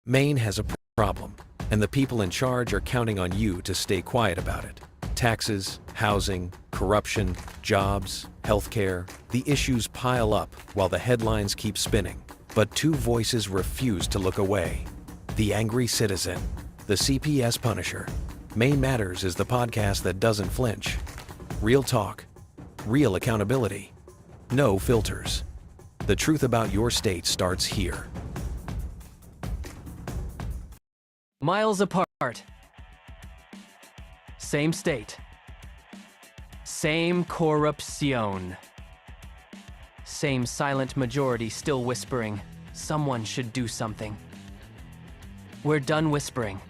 Maine has a problem, and the people in charge are counting on you to stay quiet about it. Taxes, housing, corruption, jobs, healthcare, the issues pile up while the headlines keep spinning. But two voices refuse to look away. The Angry Citizen, the CPS Punisher. Maine Matters is the podcast that doesn't flinch. Real talk, real accountability, no filters. The truth about your state starts here. Miles apart. Same state. Same corruption. Same silent majority still whispering, someone should do something. We're done whispering.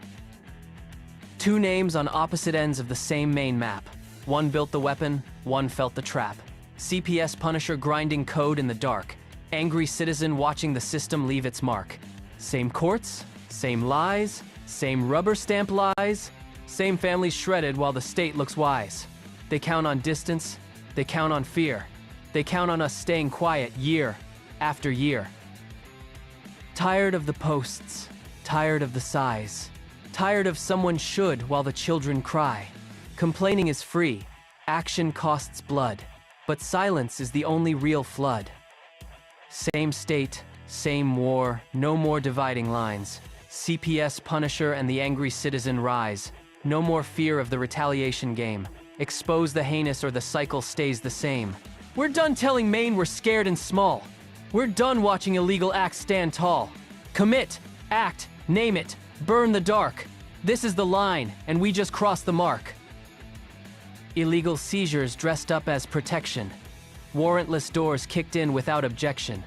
Two names on opposite ends of the same Maine map. One built the weapon, one felt the trap. CPS Punisher grinding code in the dark. Angry citizen watching the system leave its mark. Same courts, same lies, same rubber stamp lies, same families shredded while the state looks wise. They count on distance, they count on fear. They count on us staying quiet year after year. Tired of the posts, tired of the sighs, tired of someone should while the children cry. Complaining is free, action costs blood, but silence is the only real flood. Same state, same war, no more dividing lines. CPS Punisher and the Angry Citizen rise. No more fear of the retaliation game. Expose the heinous or the cycle stays the same. We're done telling Maine we're scared and small. We're done watching illegal acts stand tall. Commit, act, name it, burn the dark. This is the line, and we just crossed the mark. Illegal seizures dressed up as protection. Warrantless doors kicked in without objection.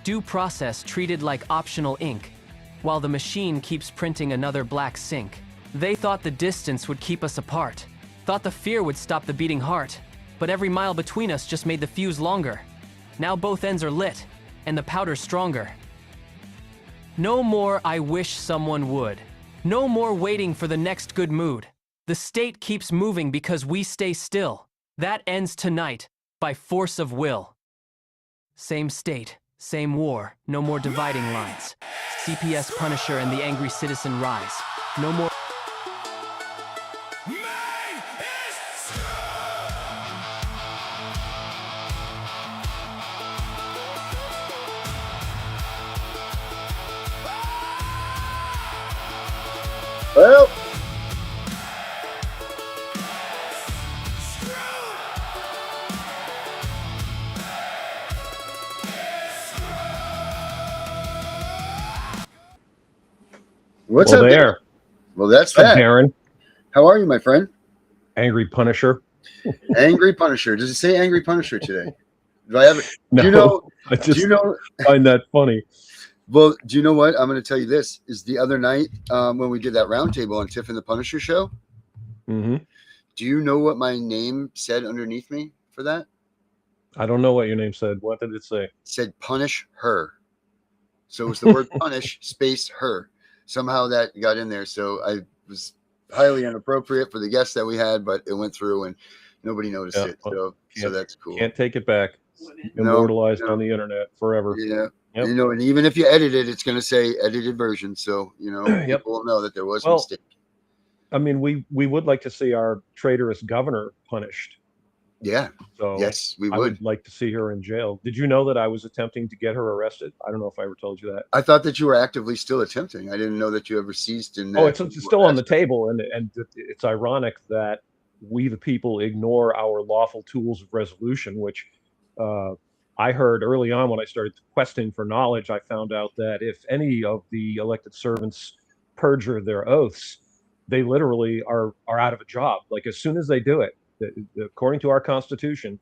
Due process treated like optional ink, while the machine keeps printing another black sink. They thought the distance would keep us apart, thought the fear would stop the beating heart, but every mile between us just made the fuse longer. Now both ends are lit, and the powder's stronger. No more I wish someone would. No more waiting for the next good mood. The state keeps moving because we stay still. That ends tonight, by force of will. Same state, same war, no more dividing lines. CPS Punisher and the Angry Citizen rise. No more. Well, what's up there? Well, that's What's up, that. Karen? How are you, my friend? Angry Punisher. Angry Punisher. Does it say Angry Punisher today? Do I have it? No, Do you know? I just Do you know? find that funny. Well, do you know what? I'm going to tell you this. Is the other night when we did that roundtable on Tiff and the Punisher show, hmm do you know what my name said underneath me for that? I don't know what your name said. What did it say? It said punish her. So it was the word punish space her. Somehow that got in there. So I was highly inappropriate for the guests that we had, but it went through and nobody noticed Yeah, it. So that's cool. Can't take it back. No, Immortalized no. on the internet forever. Yeah. Yep. You know, and even if you edit it, it's going to say edited version. So, you know, Yep. people will know that there was a Well, mistake. I mean, we would like to see our traitorous governor punished. Yeah. So Yes, we I would. would like to see her in jail. Did you know that I was attempting to get her arrested? I don't know if I ever told you that. I thought that you were actively still attempting. I didn't know that you ever ceased. And Oh, it's still on the table, and it's ironic that we, the people, ignore our lawful tools of resolution, which I heard early on when I started questing for knowledge. I found out that if any of the elected servants perjure their oaths, they literally are out of a job. Like as soon as they do it, according to our Constitution,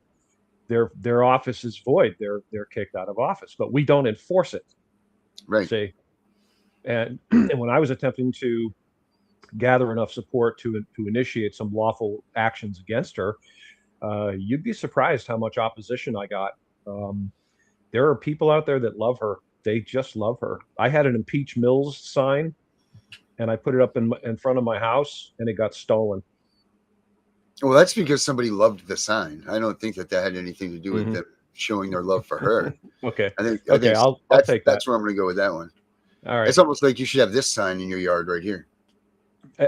their office is void. They're kicked out of office, but we don't enforce it. Right. See, and when I was attempting to gather enough support to initiate some lawful actions against her, you'd be surprised how much opposition I got. There are people out there that love her. They just love her. I had an Impeach Mills sign, and I put it up in front of my house, and it got stolen. Well, that's because somebody loved the sign. I don't think that had anything to do with them showing their love for her. Okay. I think I'll take that. that's where I'm going to go with that one. All right. It's almost like you should have this sign in your yard right here.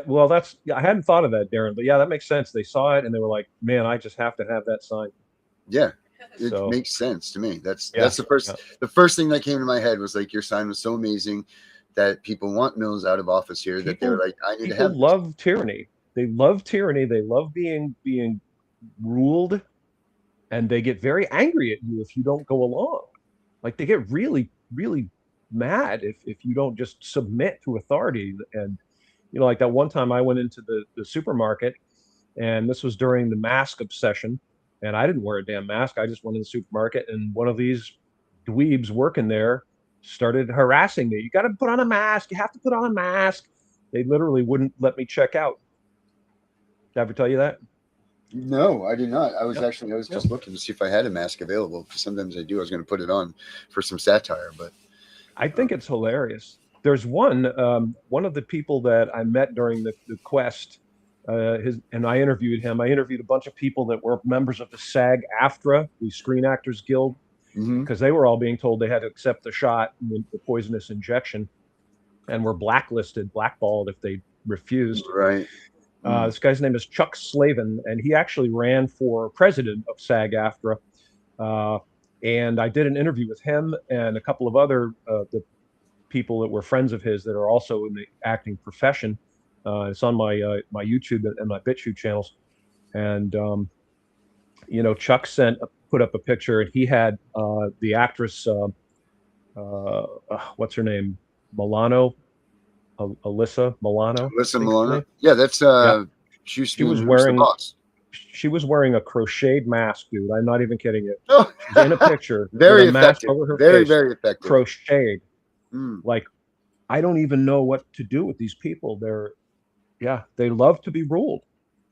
Well, I hadn't thought of that, Darren, but yeah, that makes sense. They saw it and they were like, man, I just have to have that sign. Yeah. It So, makes sense to me. That's yeah, the first thing that came to my head was like, your sign was so amazing that people want Mills out of office here, that they were like, I need to have people love tyranny. They love tyranny. They love being ruled, and they get very angry at you if you don't go along. Like, they get really, really mad if you don't just submit to authority. And like that one time I went into the supermarket, and this was during the mask obsession, and I didn't wear a damn mask. I just went in the supermarket, and one of these dweebs working there started harassing me. You got to put on a mask. You have to put on a mask. They literally wouldn't let me check out. Did I ever tell you that? No, I did not. I was just Yep. looking to see if I had a mask available, because sometimes I do. I was going to put it on for some satire, but I think it's hilarious. There's one of the people that I met during the quest, and I interviewed him. I interviewed a bunch of people that were members of the SAG-AFTRA, the Screen Actors Guild, because they were all being told they had to accept the shot, the poisonous injection, and were blackballed if they refused. right. This guy's name is Chuck Slavin, and he actually ran for president of SAG-AFTRA. And I did an interview with him and a couple of other the people that were friends of his that are also in the acting profession. It's on my my YouTube and my BitChute channels. And Chuck put up a picture, and he had the actress, what's her name, Milano. Alyssa Milano. Alyssa Milano. Yeah, that's she was wearing the boss. She was wearing a crocheted mask, dude. I'm not even kidding you. Oh. She's in a picture. Very with a mask effective. over her Very, face, very effective. crocheted. Mm. Like, I don't even know what to do with these people. They love to be ruled.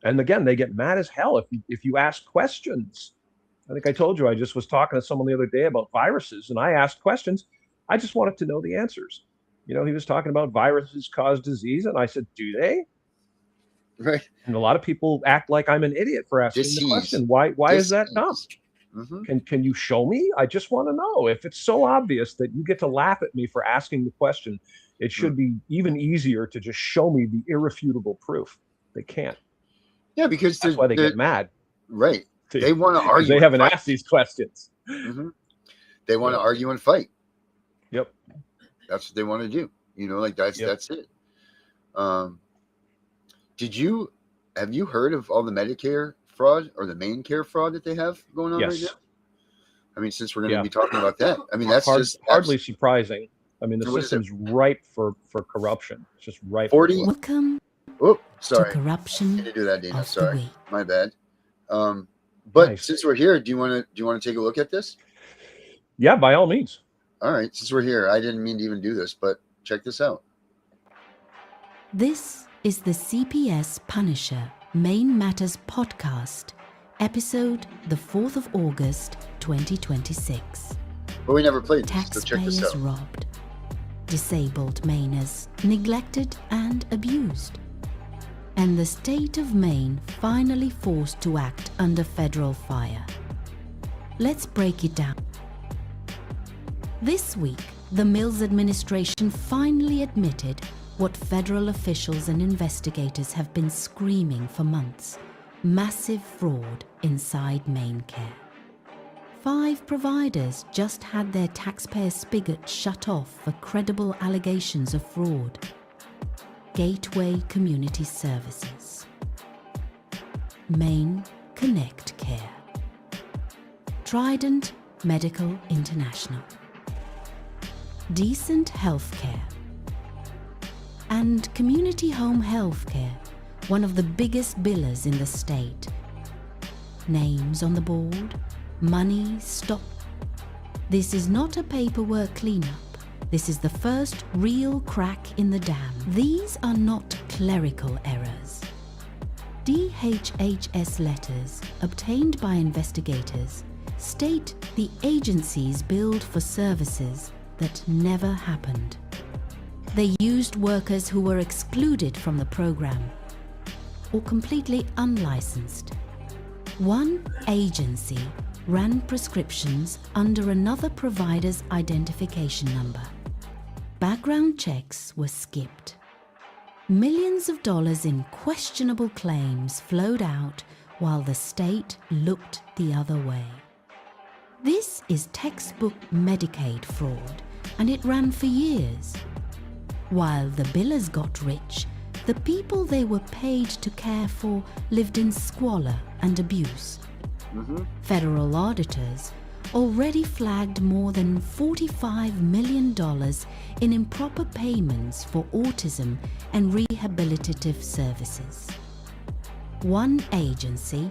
And again, they get mad as hell if you ask questions. I think I told you, I just was talking to someone the other day about viruses, and I asked questions. I just wanted to know the answers. He was talking about viruses cause disease, and I said, do they? Right. And a lot of people act like I'm an idiot for asking the question. Why is that dumb? Mm-hmm. Can you show me? I just want to know. If it's so obvious that you get to laugh at me for asking the question, it should be even easier to just show me the irrefutable proof. They can't. Yeah, because that's why they get mad. Right. They want to argue. They haven't asked these questions. Mm-hmm. They want to argue and fight. Yep. That's what they want to do. That's it. Have you heard of all the Medicare fraud or the Maine Care fraud that they have going on right now? I mean, since we're going to be talking about that, I mean, that's hardly surprising. I mean, the system's ripe for corruption. It's just ripe. 40. Welcome to corruption. I didn't do that, Dana. Of Sorry, the week. my bad. But Nice. Since we're here, do you want to take a look at this? Yeah, by all means. All right. Since we're here, I didn't mean to even do this, but check this out. This is the CPS Punisher Maine Matters podcast, episode the 4th of August, 2026. But we never played this, so check this Taxpayers out. robbed, disabled Mainers neglected and abused, and the state of Maine finally forced to act under federal fire. Let's break it down. This week, the Mills administration finally admitted what federal officials and investigators have been screaming for months: massive fraud inside Maine Care. 5 providers just had their taxpayer spigot shut off for credible allegations of fraud. Gateway Community Services, Maine Connect Care, Trident Medical International, Decent Healthcare, and Community Home Healthcare, one of the biggest billers in the state. Names on the board, money stopped. This is not a paperwork cleanup. This is the first real crack in the dam. These are not clerical errors. DHHS letters obtained by investigators state the agencies billed for services that never happened. They used workers who were excluded from the program or completely unlicensed. One agency ran prescriptions under another provider's identification number. Background checks were skipped. Millions of dollars in questionable claims flowed out while the state looked the other way. This is textbook Medicaid fraud, and it ran for years. While the billers got rich, the people they were paid to care for lived in squalor and abuse. Federal auditors already flagged more than $45 million in improper payments for autism and rehabilitative services. One agency,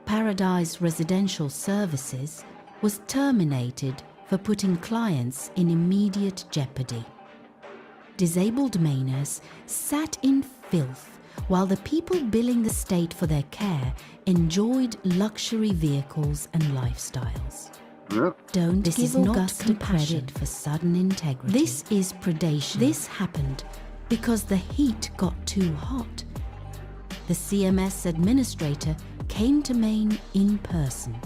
Paradise Residential Services, was terminated for putting clients in immediate jeopardy. Disabled Mainers sat in filth while the people billing the state for their care enjoyed luxury vehicles and lifestyles. Don't give Augustine credit for sudden integrity. This is predation. This happened because the heat got too hot. The CMS administrator came to Maine in person.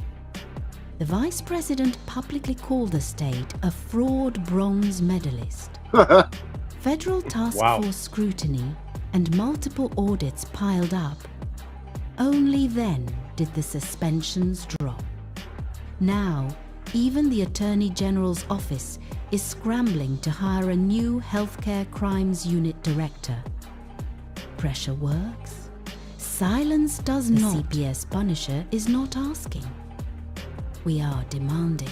The vice president publicly called the state a fraud bronze medalist. Federal task force scrutiny and multiple audits piled up. Only then did the suspensions drop. Now, even the Attorney General's office is scrambling to hire a new healthcare crimes unit director. Pressure works. Silence does not. The CPS Punisher is not asking. We are demanding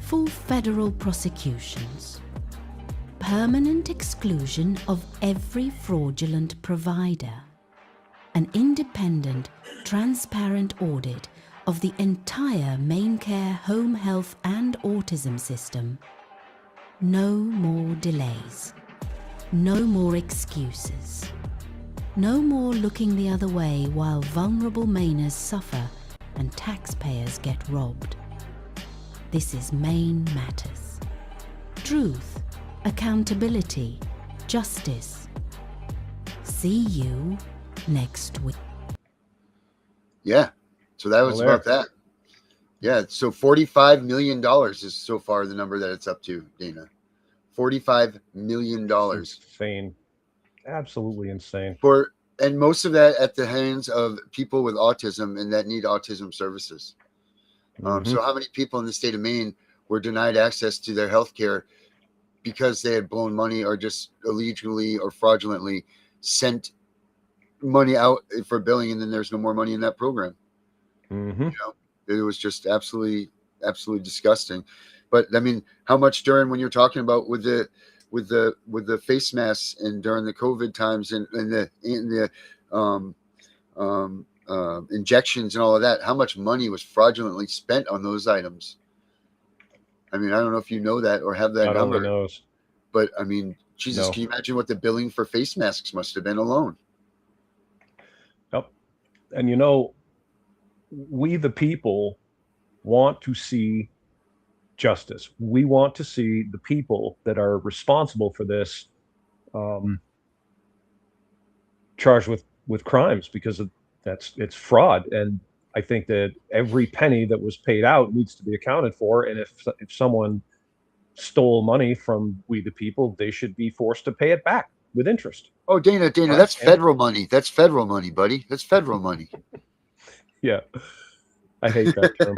full federal prosecutions, permanent exclusion of every fraudulent provider, an independent, transparent audit of the entire Maine Care home health and autism system. No more delays. No more excuses. No more looking the other way while vulnerable Mainers suffer and taxpayers get robbed. This is Maine Matters. Truth, accountability, justice. See you next week. Yeah. So that was about that. Yeah. So $45 million is so far the number that it's up to, Dana. $45 million. Insane. Absolutely insane. And most of that at the hands of people with autism and that need autism services. So how many people in the state of Maine were denied access to their health care because they had blown money or just illegally or fraudulently sent money out for billing, and then there's no more money in that program. You know, it was just absolutely disgusting. But I mean, how much during when you're talking about with the face masks and during the COVID times and the injections and all of that, how much money was fraudulently spent on those items? I mean, I don't know if you know that or have that number. Knows. But I mean, Jesus, Can you imagine what the billing for face masks must have been alone? Yep. And you know, we the people want to see justice. We want to see the people that are responsible for this charged with crimes, because it's fraud. And I think that every penny that was paid out needs to be accounted for. And if someone stole money from we the people, they should be forced to pay it back with interest. Oh, Dana, that's federal money. That's federal money, buddy. That's federal money. Yeah, I hate that term.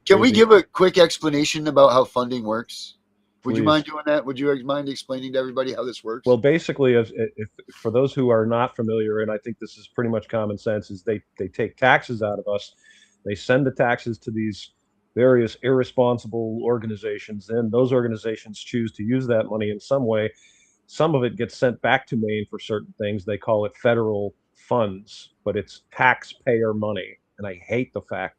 Can we give a quick explanation about how funding works? Would you Please. mind doing that? Would you mind explaining to everybody how this works? Well, basically, if for those who are not familiar, and I think this is pretty much common sense, is they take taxes out of us. They send the taxes to these various irresponsible organizations, and those organizations choose to use that money in some way. Some of it gets sent back to Maine for certain things. They call it federal funds, but it's taxpayer money. And I hate the fact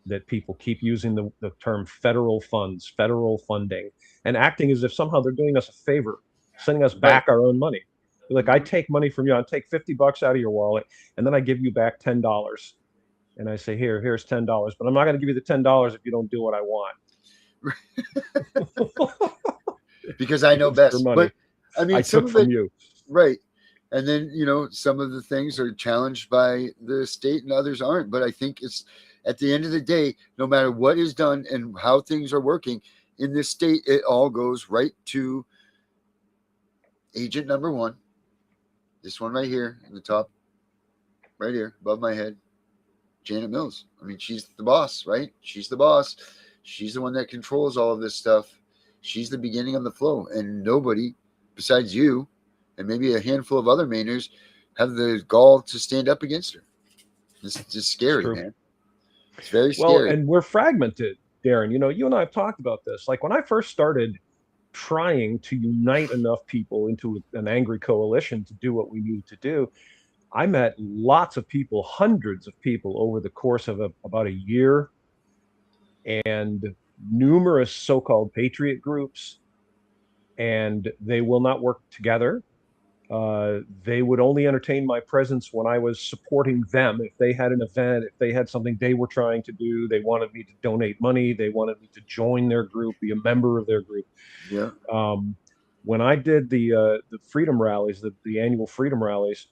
that people keep using the term federal funds, federal funding, and acting as if somehow they're doing us a favor, sending us back our own money. Like, I take money from you, I take $50 out of your wallet, and then I give you back $10. And I say, here's $10, but I'm not going to give you the $10 if you don't do what I want. Because I know best. But I mean, I took from you. Right. And then, you know, some of the things are challenged by the state and others aren't. But I think it's at the end of the day, no matter what is done and how things are working, in this state, it all goes right to agent number one. This one right here in the top, right here above my head, Janet Mills. I mean, she's the boss, right? She's the boss. She's the one that controls all of this stuff. She's the beginning of the flow, and nobody besides you and maybe a handful of other Mainers have the gall to stand up against her. It's just scary, man. It's very scary. Well, and we're fragmented, Darren. You know, you and I have talked about this. Like when I first started trying to unite enough people into an angry coalition to do what we needed to do, I met lots of people, hundreds of people over the course of about a year, and numerous so-called patriot groups, and they will not work together. They would only entertain my presence when I was supporting them. If they had an event, if they had something they were trying to do, they wanted me to donate money, they wanted me to join their group, be a member of their group. Yeah. When I did the freedom rallies, the annual freedom rallies,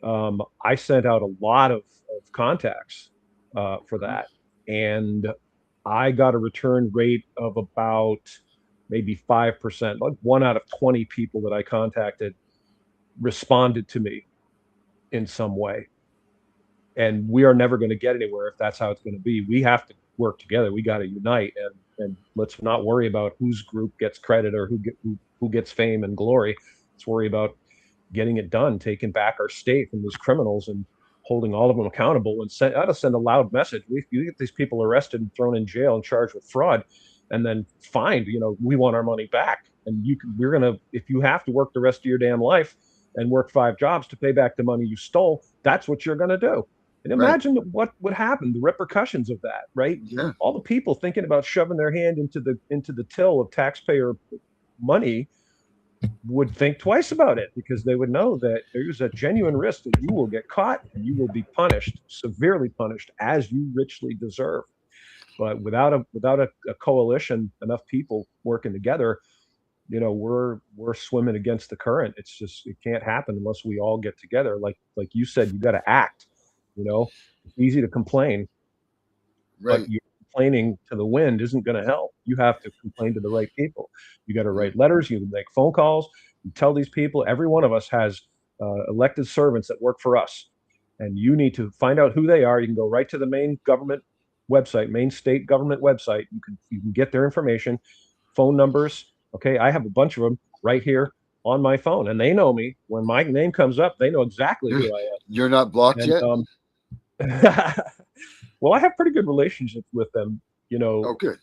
I sent out a lot of contacts for that, and I got a return rate of about maybe 5%. Like 1 out of 20 people that I contacted responded to me in some way. And we are never going to get anywhere if that's how it's going to be. We have to work together. We got to unite, and let's not worry about whose group gets credit or who gets fame and glory. Let's worry about getting it done, taking back our state from these criminals and holding all of them accountable, and ought to send a loud message. You get these people arrested and thrown in jail and charged with fraud, and then fined. You know, we want our money back. And we're gonna, if you have to work the rest of your damn life and work 5 jobs to pay back the money you stole, that's what you're gonna do. And imagine what would happen, the repercussions of that, right? Yeah. All the people thinking about shoving their hand into the till of taxpayer money would think twice about it, because they would know that there's a genuine risk that you will get caught and you will be punished, severely punished, as you richly deserve. But without a coalition, enough people working together, you know, we're swimming against the current. It's just, it can't happen unless we all get together. Like you said, you got to act. You know, it's easy to complain, Right. but you're complaining to the wind isn't going to help. You have to complain to the right people. You got to write letters. You make phone calls. You tell these people. Every one of us has elected servants that work for us, and you need to find out who they are. You can go right to the Maine government website, Maine state government website. You can get their information, phone numbers. Okay, I have a bunch of them right here on my phone, and they know me. When my name comes up, they know exactly who I am. You're not blocked yet? Well, I have pretty good relationships with them, you know. Oh, good.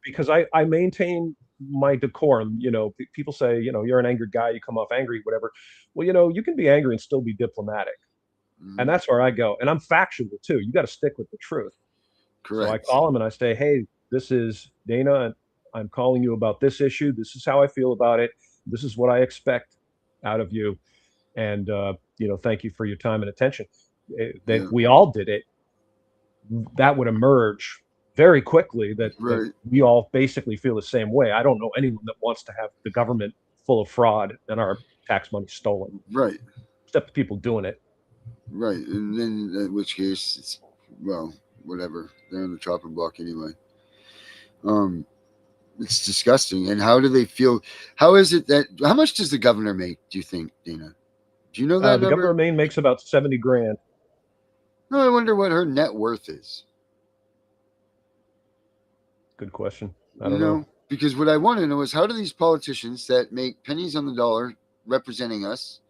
Because I maintain my decorum. You know, people say, you know, you're an angry guy, you come off angry, whatever. Well, you know, you can be angry and still be diplomatic. Mm-hmm. And that's where I go. And I'm factual too. You got to stick with the truth. Correct. So I call them and I say, hey, this is Dana, and I'm calling you about this issue. This is how I feel about it. This is what I expect out of you. And, you know, thank you for your time and attention. That we all did it, that would emerge very quickly that we all basically feel the same way. I don't know anyone that wants to have the government full of fraud and our tax money stolen. Right. Except the people doing it. Right. And then in which case, it's, well, whatever. They're on the chopping block anyway. It's disgusting. And how do they feel? How is it that, how much does the governor make, do you think, Dana? Do you know that the governor of Maine makes about $70,000. No, I wonder what her net worth is. Good question. I don't know. Because what I want to know is, how do these politicians that make pennies on the dollar representing us,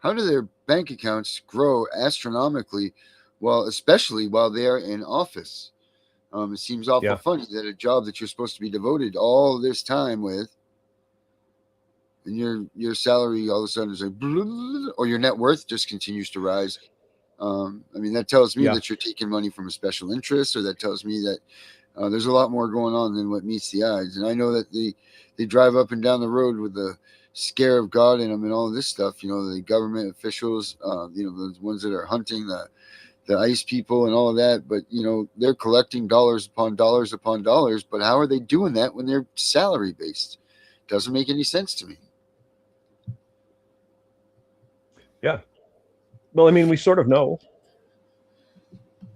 how do their bank accounts grow astronomically, especially while they're in office? It seems awful funny that a job that you're supposed to be devoted all this time with, and your salary all of a sudden is like, blah, blah, blah, or your net worth just continues to rise. I mean, that tells me that you're taking money from a special interest, or that tells me that there's a lot more going on than what meets the eyes. And I know that they drive up and down the road with the scare of God in them and all of this stuff. You know, the government officials, you know, the ones that are hunting the ICE people and all of that. But, you know, they're collecting dollars upon dollars upon dollars. But how are they doing that when they're salary based? Doesn't make any sense to me. Yeah. Well, I mean, we sort of know.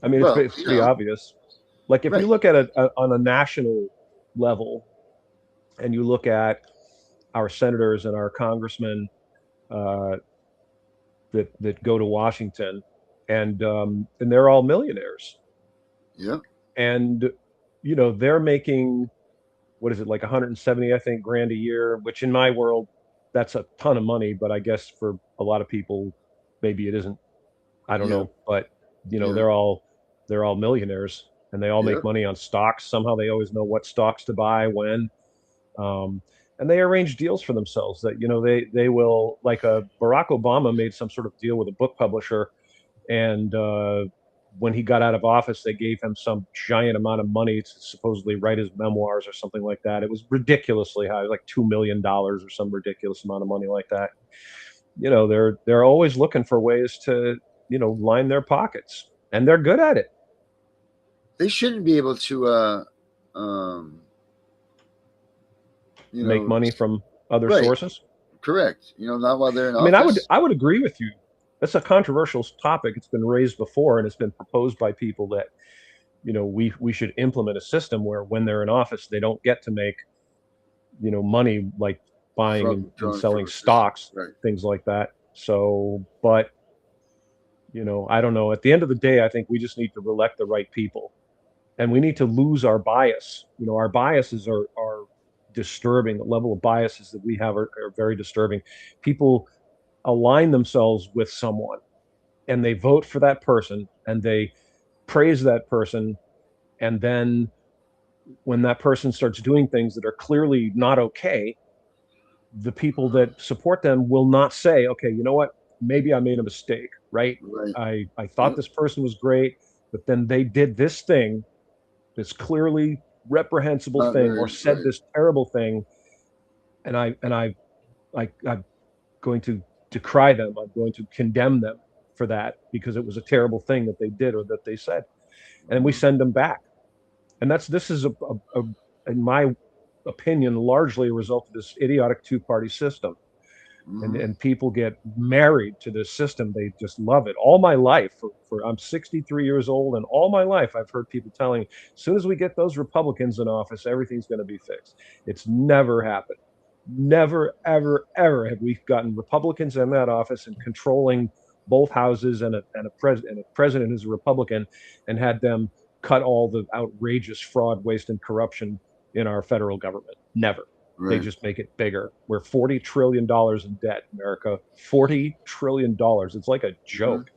I mean, it's pretty obvious. Like if you look at it on a national level, and you look at our senators and our congressmen uh, that go to Washington, and they're all millionaires, Yeah. and they're making, what is it, like 170, I think, grand a year, which in my world, that's a ton of money, but I guess for a lot of people, maybe it isn't. I don't Yeah. know, but Yeah. they're all millionaires, and they all Yeah. make money on stocks. Somehow they always know what stocks to buy when, um, and they arrange deals for themselves that they will, like, Barack Obama made some sort of deal with a book publisher, and when he got out of office, they gave him some giant amount of money to supposedly write his memoirs or something like that. It was ridiculously high, like $2 million or some ridiculous amount of money like that. They're always looking for ways to line their pockets, and they're good at it. They shouldn't be able to, um, you Make know, money from other right. sources. Correct. Not while they're in I mean, I would office. I would agree with you. That's a controversial topic. It's been raised before, and it's been proposed by people that we should implement a system where when they're in office, they don't get to make money, like buying and, From and drawing from selling the system. stocks, Right. things like that. So, but I don't know. At the end of the day, I think we just need to elect the right people, and we need to lose our bias. Our biases are disturbing. The level of biases that we have are very disturbing. People align themselves with someone, and they vote for that person, and they praise that person, and then when that person starts doing things that are clearly not okay, the people that support them will not say, okay, you know what, maybe I made a mistake, right? Right. I thought Yep. this person was great, but then they did this thing, this clearly reprehensible Not thing, very or said right. this terrible thing, and I'm going to decry them. I'm going to condemn them for that because it was a terrible thing that they did or that they said, and we Mhm. send them back. And this is in my opinion, largely a result of this idiotic two-party system. And Mhm. and people get married to this system. They just love it. All my life, for I'm 63 years old, and all my life I've heard people telling, as soon as we get those Republicans in office, everything's going to be fixed. It's never happened. Never, ever, ever have we gotten Republicans in that office and controlling both houses, and a president who's a Republican, and had them cut all the outrageous fraud, waste, and corruption in our federal government. Never. They Right. just make it bigger. We're $40 trillion in debt, America. $40 trillion. It's like a Mhm. joke.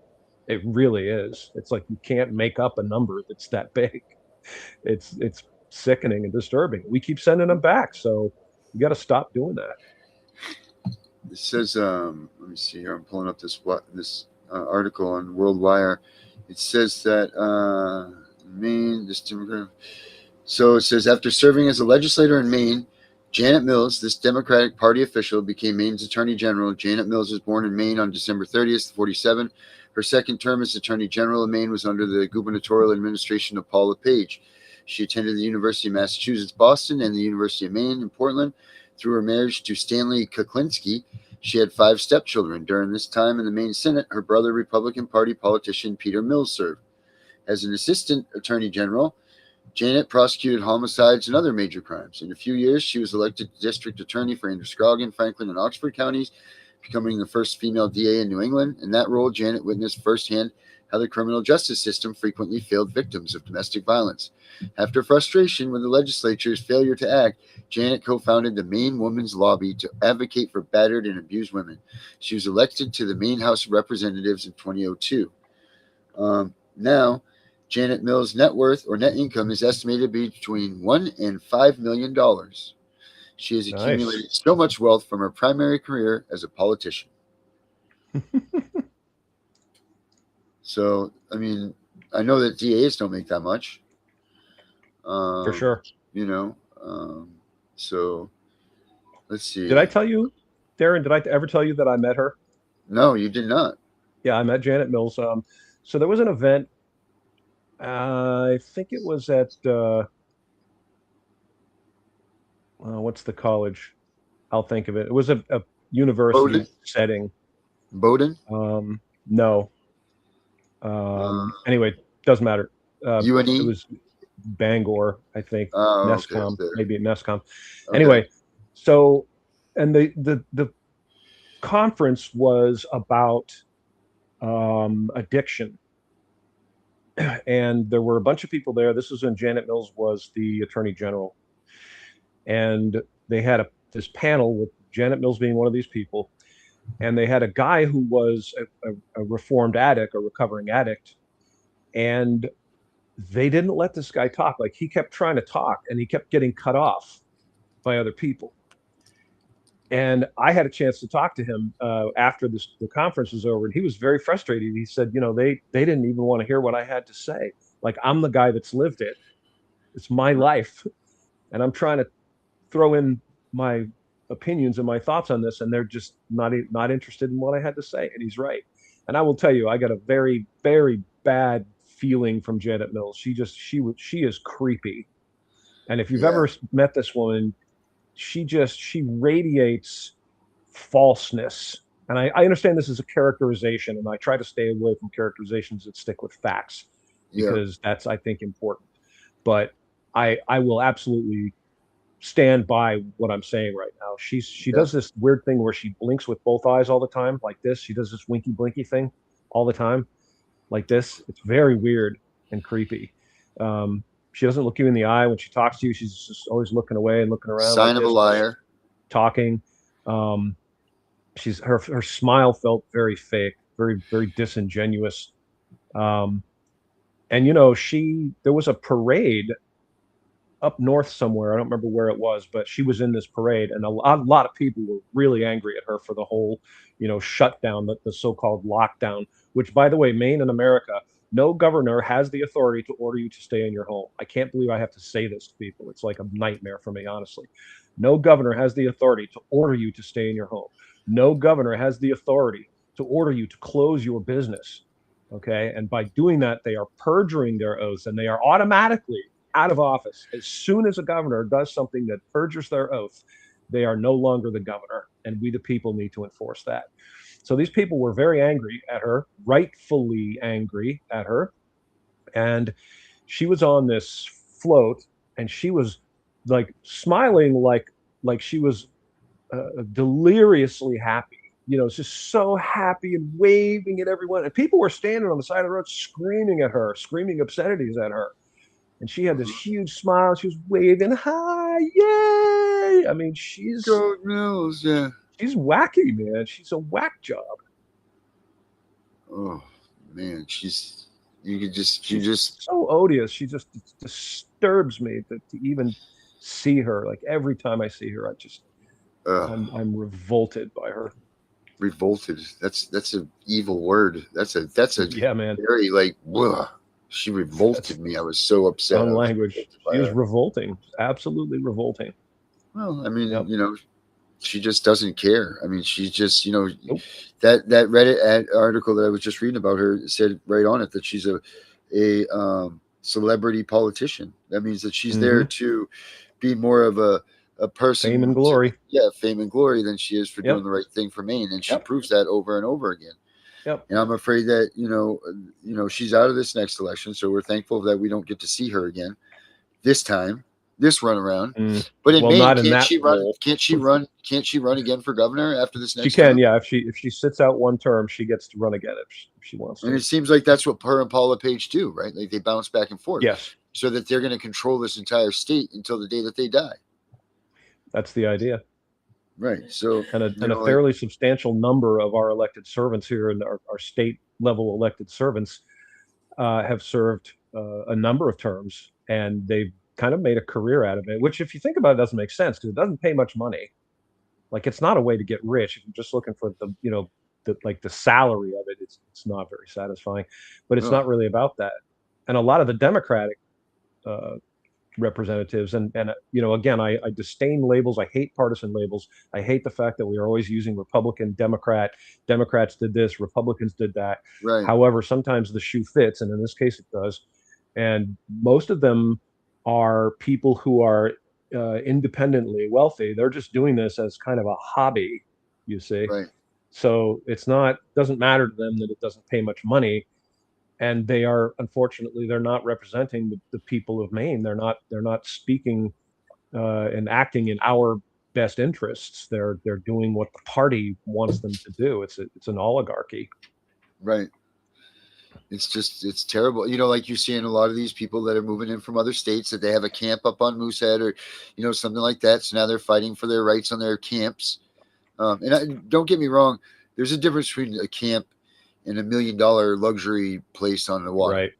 It really is. It's like you can't make up a number that's that big. It's sickening and disturbing. We keep sending them back, so we got to stop doing that. It says, let me see here. I'm pulling up this article on World Wire. It says that Maine, this Democrat. So it says after serving as a legislator in Maine, Janet Mills, this Democratic Party official, became Maine's Attorney General. Janet Mills was born in Maine on December 30th, 47. Her second term as Attorney General of Maine was under the gubernatorial administration of Paul LePage. She attended the University of Massachusetts Boston and the University of Maine in Portland. Through her marriage to Stanley Kuklinski, she had 5 stepchildren. During this time in the Maine Senate, her brother, Republican Party politician Peter Mills, served. As an assistant attorney general, Janet prosecuted homicides and other major crimes. In a few years, she was elected district attorney for Androscoggin, Franklin, and Oxford counties, becoming the first female DA in New England. In that role, Janet witnessed firsthand how the criminal justice system frequently failed victims of domestic violence. After frustration with the legislature's failure to act, Janet co-founded the Maine Women's Lobby to advocate for battered and abused women. She was elected to the Maine House of Representatives in 2002. Now, Janet Mills' net worth or net income is estimated to be between $1 and $5 million. She has Nice. accumulated so much wealth from her primary career as a politician. So, I mean, I know that DAs don't make that much. For Um, sure. you know, um, so let's Did I see. tell you, Darren? Did I ever tell you that I met her? No, you did not. Yeah, I met Janet Mills. So there was an event. I think it was at what's the college? I'll think of it. It was a Bowden? university setting. Bowden? No. Uh, Anyway, doesn't matter. It UNE? was Bangor, I think. Oh, okay. Nescom, There. maybe at Nescom. Okay. Anyway, so, and the conference was about addiction. And there were a bunch of people there. This was when Janet Mills was the Attorney General. And they had this panel with Janet Mills being one of these people. And they had a guy who was a reformed addict, a recovering addict. And they didn't let this guy talk. Like, he kept trying to talk and he kept getting cut off by other people. And I had a chance to talk to him after the conference was over, and he was very frustrated. He said, they didn't even want to hear what I had to say. Like, I'm the guy that's lived it. It's my life, and I'm trying to throw in my opinions and my thoughts on this, and they're just not interested in what I had to say. And he's right. And I will tell you, I got a very, very bad feeling from Janet Mills. She is creepy. And if you've ever met this woman, she radiates falseness. And I understand this is a characterization, and I try to stay away from characterizations that stick with facts, because that's, I think, important. But I will absolutely stand by what I'm saying right now. She does this weird thing where she blinks with both eyes all the time, like this. She does this winky blinky thing all the time, like this. It's very weird and creepy. She doesn't look you in the eye when she talks to you. She's just always looking away and looking around. Sign like of a liar. Talking. Her smile felt very fake, very, very disingenuous. And there was a parade up north somewhere. I don't remember where it was, but she was in this parade, and a lot of people were really angry at her for the whole, shutdown, the so-called lockdown. Which, by the way, Maine and America, no governor has the authority to order you to stay in your home. I can't believe I have to say this to people. It's like a nightmare for me, honestly. No governor has the authority to order you to stay in your home. No governor has the authority to order you to close your business. Okay. And by doing that, they are perjuring their oaths, and they are automatically out of office. As soon as a governor does something that perjures their oath, they are no longer the governor. And we, the people, need to enforce that. So these people were very angry at her, rightfully angry at her. And she was on this float, and she was like smiling, like she was deliriously happy. Just so happy and waving at everyone. And people were standing on the side of the road screaming at her, screaming obscenities at her. And she had this huge smile. She was waving, hi, yay! I mean, she's Mills, she's wacky, man. She's a whack job. Oh man, she's so odious. She just disturbs me to even see her. Like, every time I see her, I'm revolted by her. Revolted. That's an evil word. That's a yeah, man. Very ugh. She revolted me. I was so upset. Strong language. She was revolting. Absolutely revolting. Well, I mean, she just doesn't care. I mean, she's just, nope. that Reddit article that I was just reading about her said right on it that she's a celebrity politician. That means that she's there to be more of a person. Fame and glory. Fame and glory than she is for doing the right thing for Maine. And she proves that over and over again. Yep. And I'm afraid that, she's out of this next election. So we're thankful that we don't get to see her again this time, this run around. But in Maine, can't she run again for governor after this next She can, term? yeah. If she sits out one term, she gets to run again if she wants to. And it seems like that's what her and Paula Page do, right? Like, they bounce back and forth. Yes. So that they're going to control this entire state until the day that they die. That's the idea. Right. So, and a fairly substantial number of our elected servants here, and our state level elected servants have served a number of terms, and they've kind of made a career out of it, which, if you think about it, doesn't make sense, because it doesn't pay much money. Like, it's not a way to get rich. If you're just looking for the salary of it, it's not very satisfying, but it's not really about that. And a lot of the Democratic representatives, and again, I disdain labels. I hate partisan labels. I hate the fact that we are always using Republican, Democrat. Democrats did this, Republicans did that. Right. However, sometimes the shoe fits, and in this case it does. And most of them are people who are independently wealthy. They're just doing this as kind of a hobby, you see. Right. So doesn't matter to them that it doesn't pay much money. and they are, unfortunately, they're not representing the people of Maine. They're not speaking and acting in our best interests. They're doing what the party wants them to do. It's an oligarchy. Right. It's terrible. Like you're seeing a lot of these people that are moving in from other states that they have a camp up on Moosehead or, something like that. So now they're fighting for their rights on their camps. Don't get me wrong. There's a difference between a camp and $1 million luxury place on the water.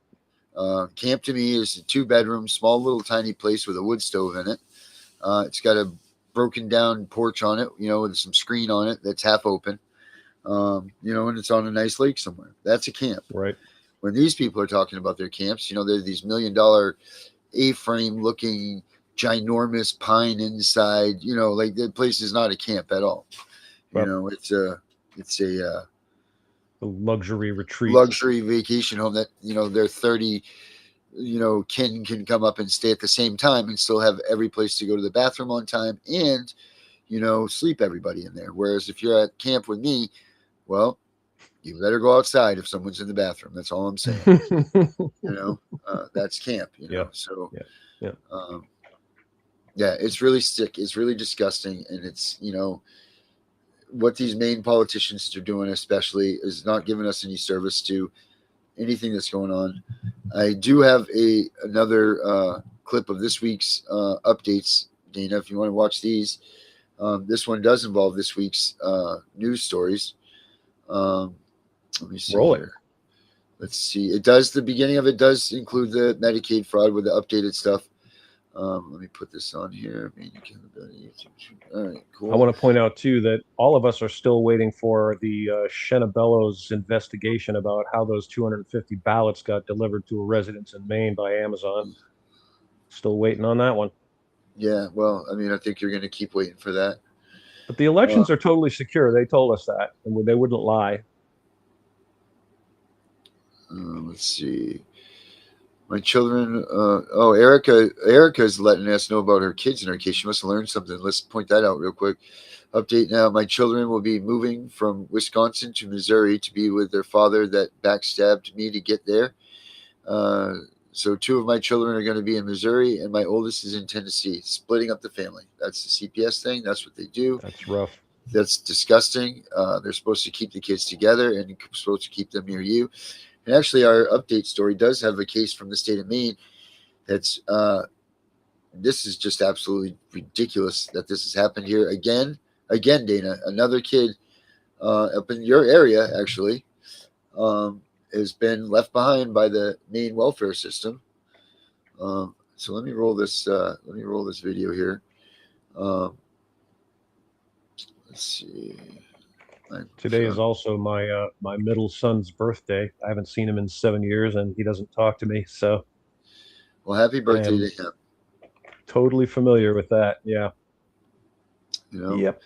Right. Camp to me is a 2-bedroom, small little tiny place with a wood stove in it. It's got a broken down porch on it, with some screen on it that's half open. And it's on a nice lake somewhere. That's a camp. Right. When these people are talking about their camps, they're these $1 million A-frame looking ginormous pine inside, like the place is not a camp at all. Well, it's a luxury retreat, luxury vacation home that, they're 30, kin can come up and stay at the same time and still have every place to go to the bathroom on time and, sleep everybody in there. Whereas if you're at camp with me, well, you better go outside if someone's in the bathroom. That's all I'm saying. That's camp. Yeah. So, yeah. It's really sick. It's really disgusting, and it's what these Maine politicians are doing, especially, is not giving us any service to anything that's going on. I do have another clip of this week's updates, Dana. If you want to watch these, this one does involve this week's news stories. Let me see. Roll it. Here. Let's see. It does. The beginning of it does include the Medicaid fraud with the updated stuff. Let me put this on here. All right, cool. I want to point out too that all of us are still waiting for the Shenabello's investigation about how those 250 ballots got delivered to a residence in Maine by Amazon. Still waiting on that one. Yeah, well, I think you're going to keep waiting for that. But the elections are totally secure. They told us that, and they wouldn't lie. Let's see. My children. Erica's letting us know about her kids in her case. She must have learned something. Let's point that out real quick. Update now. My children will be moving from Wisconsin to Missouri to be with their father that backstabbed me to get there. So 2 of my children are going to be in Missouri, and my oldest is in Tennessee, splitting up the family. That's the CPS thing. That's what they do. That's rough. That's disgusting. They're supposed to keep the kids together and supposed to keep them near you. And actually, our update story does have a case from the state of Maine that's this is just absolutely ridiculous that this has happened here again, Dana. Another kid up in your area actually has been left behind by the Maine welfare system. So let me roll this. Let me roll this video here. Let's see. Today is also my my middle son's birthday. I haven't seen him in 7 years, and he doesn't talk to me. So, well, happy birthday to him. Totally familiar with that. Yeah. Yep.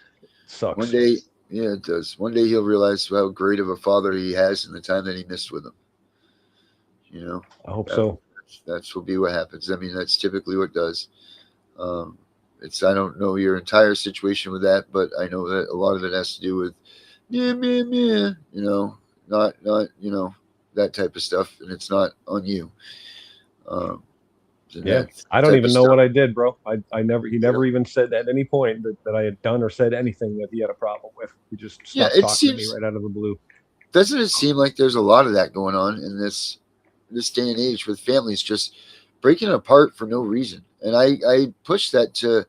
Sucks. One day, yeah, it does. One day he'll realize how great of a father he has in the time that he missed with him. I hope so. That's will be what happens. That's typically what does. I don't know your entire situation with that, but I know that a lot of it has to do with not that type of stuff, and it's not on you. I don't even know what I did, bro. He never even said at any point that I had done or said anything that he had a problem with. He just stopped talking to me right out of the blue. Doesn't it seem like there's a lot of that going on in this day and age with families just breaking apart for no reason? And I push that to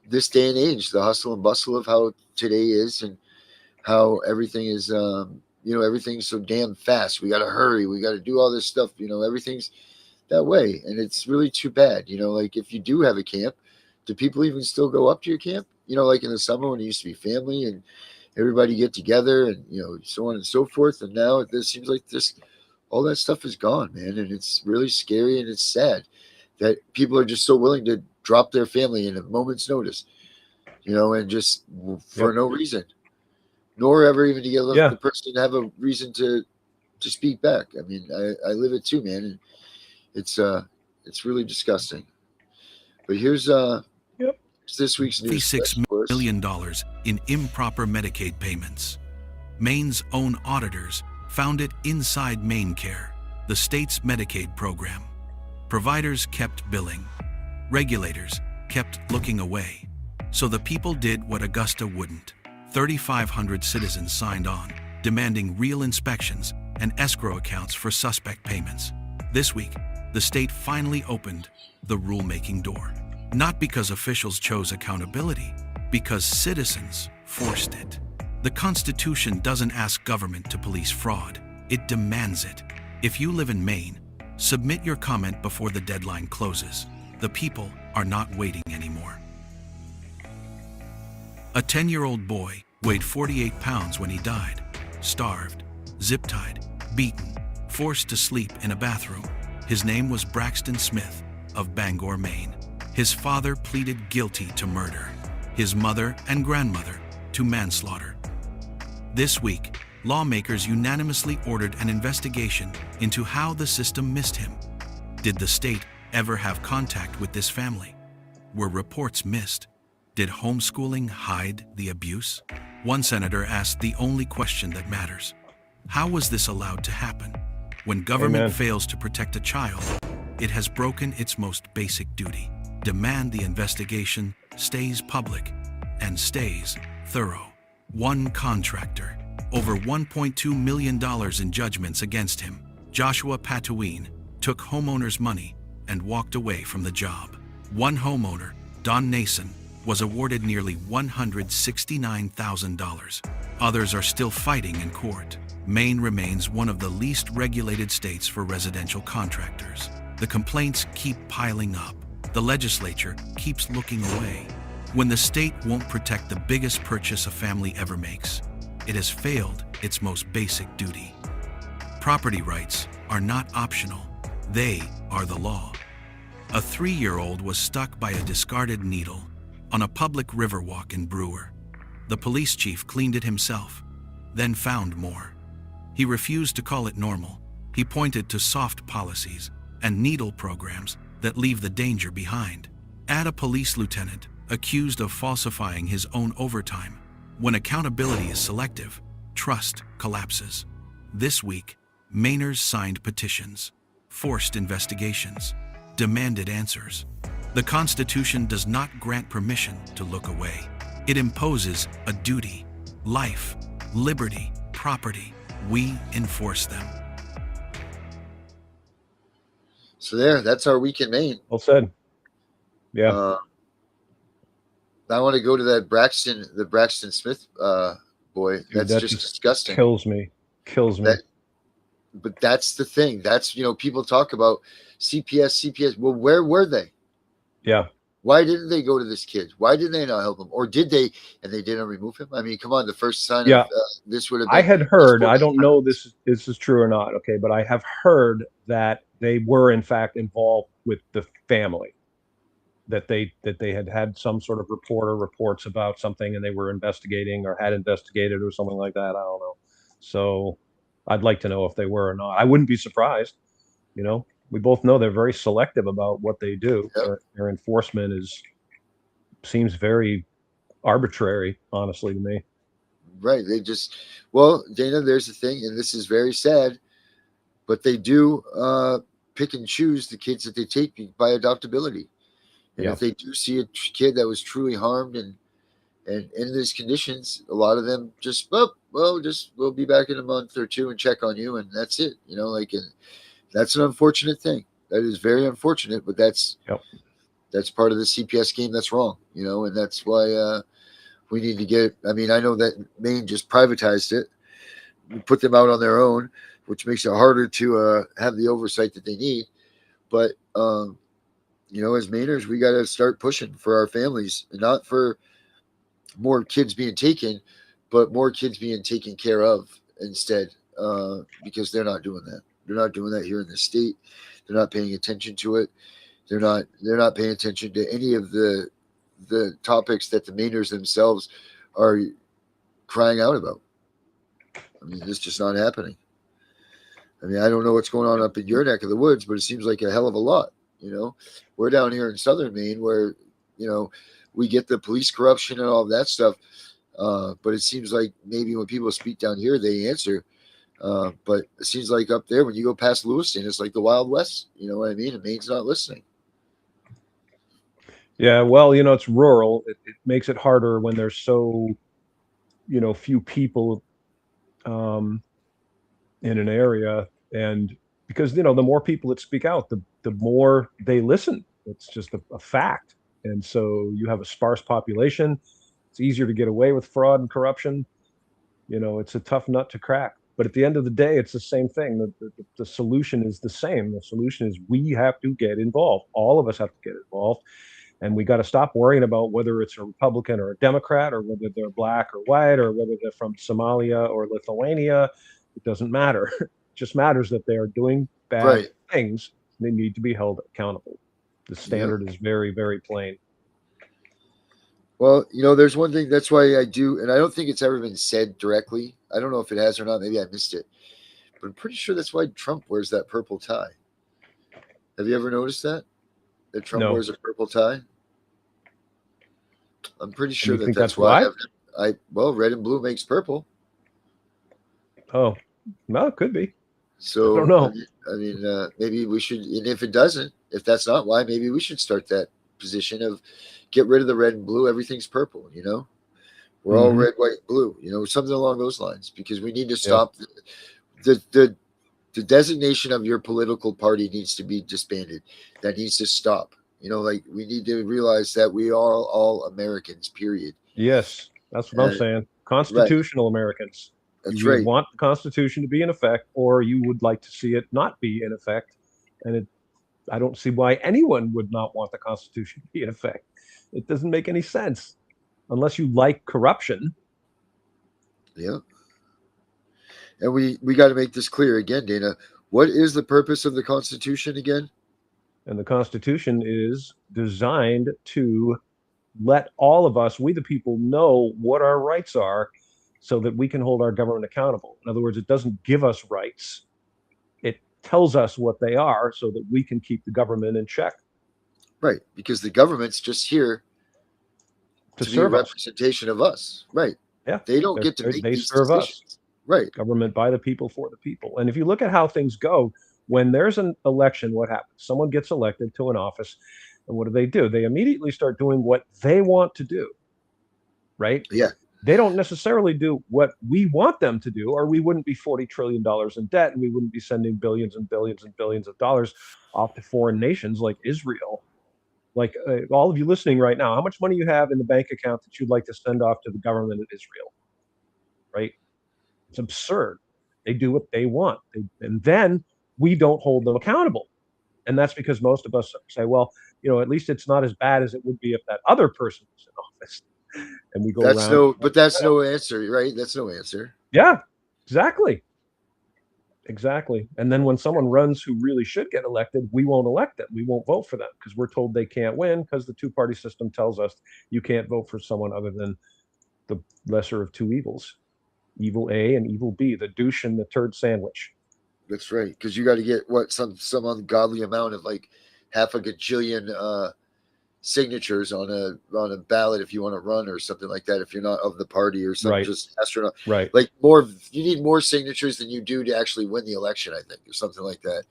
this day and age, the hustle and bustle of how today is and how everything is, everything's so damn fast. We got to hurry. We got to do all this stuff. Everything's that way. And it's really too bad. Like if you do have a camp, do people even still go up to your camp? Like in the summer when it used to be family and everybody get together and, so on and so forth. And now it seems like all that stuff is gone, man. And it's really scary and it's sad that people are just so willing to drop their family in a moment's notice, and just for no reason, nor ever even to get the person to have a reason to speak back. I live it too, man. And it's really disgusting. But here's this week's news. $56 million in improper Medicaid payments. Maine's own auditors found it inside MaineCare, the state's Medicaid program. Providers kept billing. Regulators kept looking away. So the people did what Augusta wouldn't. 3,500 citizens signed on, demanding real inspections and escrow accounts for suspect payments. This week, the state finally opened the rulemaking door. Not because officials chose accountability, because citizens forced it. The Constitution doesn't ask government to police fraud, it demands it. If you live in Maine, submit your comment before the deadline closes. The people are not waiting anymore. A 10-year-old boy weighed 48 pounds when he died, starved, zip-tied, beaten, forced to sleep in a bathroom. His name was Braxton Smith of Bangor, Maine. His father pleaded guilty to murder, his mother and grandmother to manslaughter. This week, lawmakers unanimously ordered an investigation into how the system missed him. Did the state ever have contact with this family? Were reports missed? Did homeschooling hide the abuse? One senator asked the only question that matters. How was this allowed to happen? When government fails to protect a child, it has broken its most basic duty. Demand the investigation stays public and stays thorough. One contractor, over $1.2 million in judgments against him, Joshua Patouin, took homeowners' money and walked away from the job. One homeowner, Don Nason, was awarded nearly $169,000. Others are still fighting in court. Maine remains one of the least regulated states for residential contractors. The complaints keep piling up. The legislature keeps looking away. When the state won't protect the biggest purchase a family ever makes, it has failed its most basic duty. Property rights are not optional. They are the law. A 3-year-old was stuck by a discarded needle on a public riverwalk in Brewer. The police chief cleaned it himself, then found more. He refused to call it normal. He pointed to soft policies and needle programs that leave the danger behind. Add a police lieutenant accused of falsifying his own overtime. When accountability is selective, trust collapses. This week, Mainers signed petitions, forced investigations, demanded answers. The Constitution does not grant permission to look away. It imposes a duty. Life, liberty, property. We enforce them. So that's our week in Maine. Well said. Yeah. I want to go to the Braxton Smith boy. Dude, That's that just disgusting. Kills me. But that's the thing. That's, people talk about CPS. Well, where were they? Yeah. Why didn't they go to this kid? Why did they not help him? Or did they, and they didn't remove him? I mean, come on. The first sign of this would have been. I had heard, I don't know this is true or not, okay, but I have heard that they were in fact involved with the family. That they had some sort of reports about something and they were investigating or had investigated or something like that. I don't know. So I'd like to know if they were or not. I wouldn't be surprised. We both know they're very selective about what they do. Yep. Their enforcement seems very arbitrary, honestly, to me. Right. Dana, there's the thing, and this is very sad, but they do pick and choose the kids that they take by adoptability. And if they do see a kid that was truly harmed and in these conditions, a lot of them just, we'll be back in a month or two and check on you, and that's it. And that's an unfortunate thing. That is very unfortunate, but that's part of the CPS game that's wrong, and that's why we need to get. I mean, I know that Maine just privatized it, put them out on their own, which makes it harder to have the oversight that they need. But as Mainers, we got to start pushing for our families, and not for more kids being taken, but more kids being taken care of instead, because they're not doing that. They're not doing that here in the state. They're not paying attention to it. They're not paying attention to any of the topics that the Mainers themselves are crying out about. I mean, it's just not happening. I mean, I don't know what's going on up in your neck of the woods, but it seems like a hell of a lot. We're down here in southern Maine where, we get the police corruption and all of that stuff. But it seems like maybe when people speak down here, they answer. But it seems like up there, when you go past Lewiston, it's like the Wild West. You know what I mean? And Maine's not listening. Yeah, well, it's rural. It makes it harder when there's so, few people um, in an area, and because the more people that speak out, the more they listen. It's just a fact. And so you have a sparse population. It's easier to get away with fraud and corruption. It's a tough nut to crack. But at the end of the day, it's the same thing. The solution is the same. The solution is we have to get involved. All of us have to get involved. And we got to stop worrying about whether it's a Republican or a Democrat, or whether they're black or white, or whether they're from Somalia or Lithuania. It doesn't matter. It just matters that they are doing bad Right. things. They need to be held accountable. The standard is very, very plain. Well, there's one thing. That's why I do, and I don't think it's ever been said directly. I don't know if it has or not. Maybe I missed it, but I'm pretty sure that's why Trump wears that purple tie. Have you ever noticed that? That Trump No. wears a purple tie? I'm pretty sure you think that's that's why. why? Well, red and blue makes purple. Oh, no, it could be. So I don't know. I mean, maybe we should. And if it doesn't, if that's not why, maybe we should start that position of get rid of the red and blue. Everything's purple. We're all red, white, blue. Something along those lines, because we need to stop the designation of your political party needs to be disbanded. That needs to stop. Like we need to realize that we are all Americans. Period. Yes, that's what I'm saying. Constitutional Americans. That's you right. Want the Constitution to be in effect, or you would like to see it not be in effect. And I don't see why anyone would not want the Constitution to be in effect. It doesn't make any sense unless you like corruption. Yeah. And we got to make this clear again, Dana. What is the purpose of the Constitution again? And the Constitution is designed to let all of us, we the people, know what our rights are so that we can hold our government accountable. In other words, it doesn't give us rights. It tells us what they are so that we can keep the government in check. Right, because the government's just here to be a representation of us. Right. Yeah. They don't get to make these serve decisions. Us. Right. Government by the people, for the people. And if you look at how things go, when there's an election, what happens? Someone gets elected to an office, and what do? They immediately start doing what they want to do, right? Yeah. They don't necessarily do what we want them to do, or we wouldn't be $40 trillion in debt, and we wouldn't be sending billions and billions and billions of dollars off to foreign nations like Israel. Like all of you listening right now, how much money you have in the bank account that you'd like to send off to the government of Israel, right? It's absurd. They do what they want. And then we don't hold them accountable. And that's because most of us say, well, at least it's not as bad as it would be if that other person was in office. And we go around. But that's no answer, right? That's no answer. Yeah, exactly. Exactly. And then when someone runs who really should get elected, we won't elect them. We won't vote for them because we're told they can't win because the two-party system tells us you can't vote for someone other than the lesser of two evils. Evil A and evil B, the douche and the turd sandwich. That's right. Because you got to get some ungodly amount of like half a gajillion signatures on a ballot if you want to run or something like that. If you're not of the party or something, just astronaut. Right. Like you need more signatures than you do to actually win the election, I think, or something like that.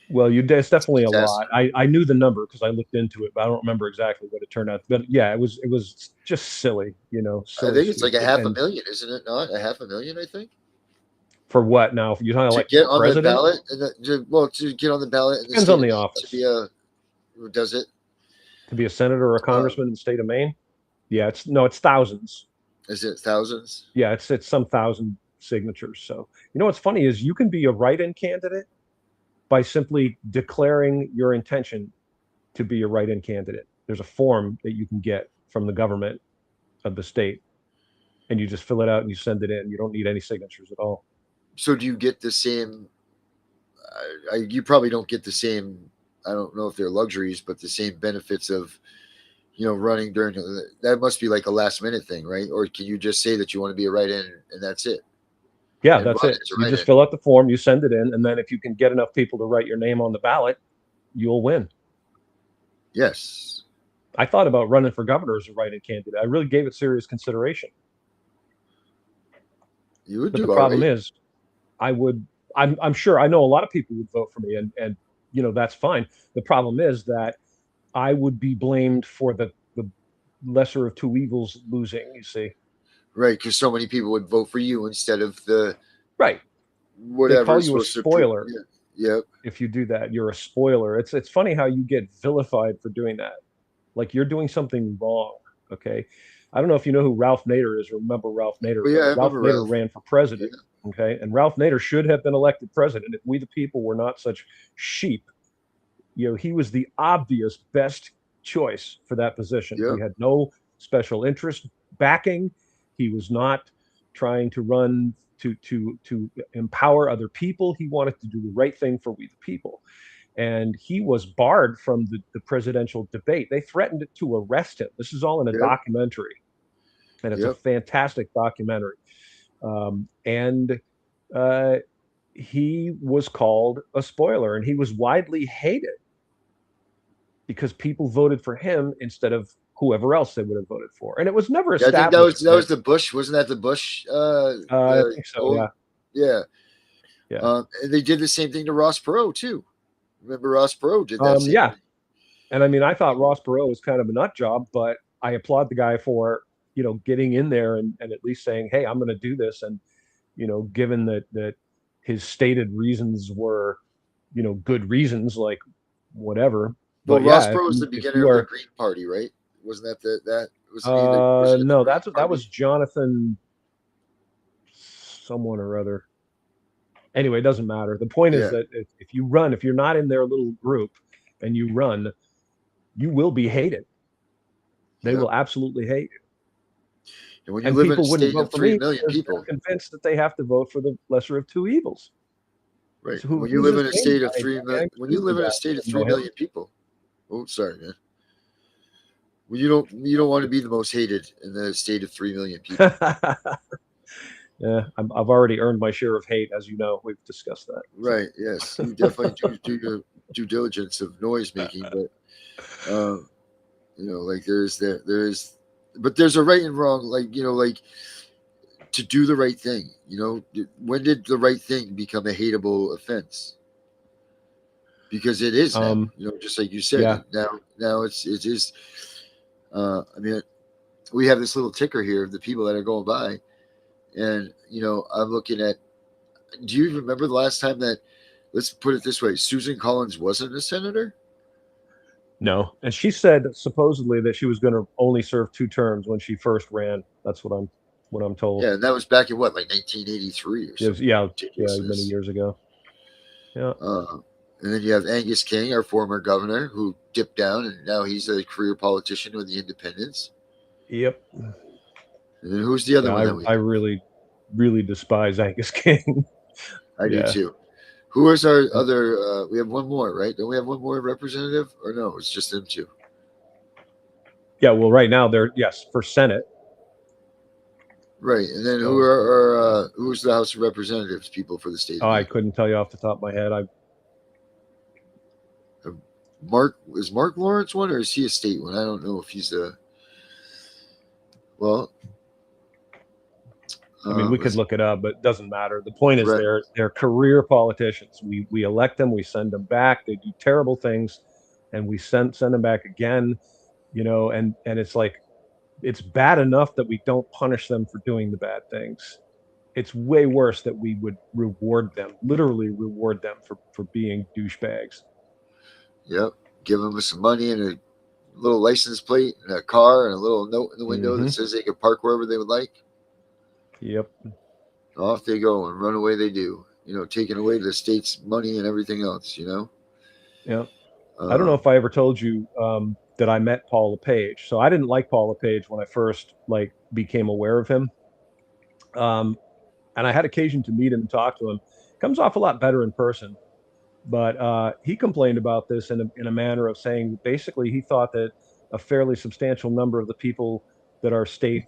Well, it's definitely a lot. I knew the number because I looked into it, but I don't remember exactly what it turned out. But yeah, it was just silly, silly, I think it's like a 500,000, isn't it? Not 500,000, I think. For what now? You're talking like get on president? the ballot, to get on the ballot. Depends on the office. Does it? To be a senator or a congressman in the state of Maine? Yeah, it's thousands. Is it thousands? Yeah, it's some thousand signatures. So what's funny is you can be a write-in candidate by simply declaring your intention to be a write-in candidate. There's a form that you can get from the government of the state, and you just fill it out and you send it in. You don't need any signatures at all. So do you get the same? You probably don't get the same. I don't know if they're luxuries, but the same benefits of, running during that must be like a last minute thing, right? Or can you just say that you want to be a write-in and that's it? Yeah, that's it. You just fill out the form, you send it in, and then if you can get enough people to write your name on the ballot, you'll win. Yes. I thought about running for governor as a write-in candidate. I really gave it serious consideration. You would but do the problem right. is, I'm sure I know a lot of people would vote for me, and that's fine. The problem is that I would be blamed for the lesser of two evils losing. You see, Right, because so many people would vote for you instead of the right? They whatever call is you a supposed to prove. spoiler Yeah. Yep. if you do that. You're a spoiler. It's funny how you get vilified for doing that. Like you're doing something wrong. Okay, I don't know if you know who Ralph Nader is. Remember Ralph Nader? But yeah, But I Ralph remember Nader Ralph. ran for president. Yeah. Okay, and Ralph Nader should have been elected president if we the people were not such sheep. He was the obvious best choice for that position. He Yep. had no special interest backing. He was not trying to run to empower other people. He wanted to do the right thing for we the people. And he was barred from the presidential debate. They threatened to arrest him. This is all in a Yep. documentary, and it's a Yep. fantastic documentary. And he was called a spoiler, and he was widely hated because people voted for him instead of whoever else they would have voted for. And it was never Yeah, I think established. that was the Bush. Wasn't that the Bush? I think so. old- Yeah. Yeah. Yeah. And they did the same thing to Ross Perot too. Remember Ross Perot did that same Yeah. thing. And I mean, I thought Ross Perot was kind of a nut job, but I applaud the guy for, getting in there and at least saying, hey, I'm going to do this. And, given that his stated reasons were, good reasons, like whatever. Well, But Ross yeah, Perot was the if beginner you of the are, Green Party, right? Wasn't that that was he the person of the no, Green that Party? was Jonathan someone or other. Anyway, it doesn't matter. The point is Yeah. that if you run, if you're not in their little group and you run, you will be hated. They Yeah. will absolutely hate you. And when you And live in a people wouldn't state vote of for 3 me million because people, they're convinced that they have to vote for the lesser of two evils. right? So When you who's live in a this Maine state of guy? 3 I million, when you Googled live in a that. state of I 3 know him. million people, oh, sorry, man. Well, you don't want to be the most hated in the state of 3 million people. Yeah, I've already earned my share of hate, as you know. We've discussed that. Right. Yes. You definitely do your due diligence of noise making, but like but there's a right and wrong, like to do the right thing. When did the right thing become a hateable offense? Because it is now, just like you said. Yeah. Now it is. I mean, we have this little ticker here of the people that are going by, and I'm looking at. Do you remember the last time that? Let's put it this way: Susan Collins wasn't a senator. No, and she said supposedly that she was going to only serve 2 terms when she first ran. That's what I'm told. Yeah, and that was back in what, like 1983 or something. Yeah, Ridiculousness. many years ago. Yeah. And then you have Angus King, our former governor, who dipped down, and now he's a career politician with the Independents. Yep. And then who's the other one that we I really, really despise Angus King. I do too. Who is our other? We have one more, right? Don't we have one more representative? Or no, it's just them two. Yeah, well, right now they're for Senate. Right, and then who's the House of Representatives people for the state? I couldn't tell you off the top of my head. Is Mark Lawrence one, or is he a state one? I don't know if he's a. Well, I mean, we could look it up, but it doesn't matter. The point is, they're career politicians. We elect them, we send them back. They do terrible things, and we send them back again. And it's like, it's bad enough that we don't punish them for doing the bad things. It's way worse that we would reward them, literally reward them for being douchebags. Yep, give them some money and a little license plate and a car and a little note in the window that says they can park wherever they would like. Yep. Off they go and run away they do. Taking away the state's money and everything else, Yeah. I don't know if I ever told you that I met Paul LePage. So I didn't like Paul LePage when I first became aware of him. And I had occasion to meet him and talk to him. Comes off a lot better in person. But he complained about this in a manner of saying basically he thought that a fairly substantial number of the people that are state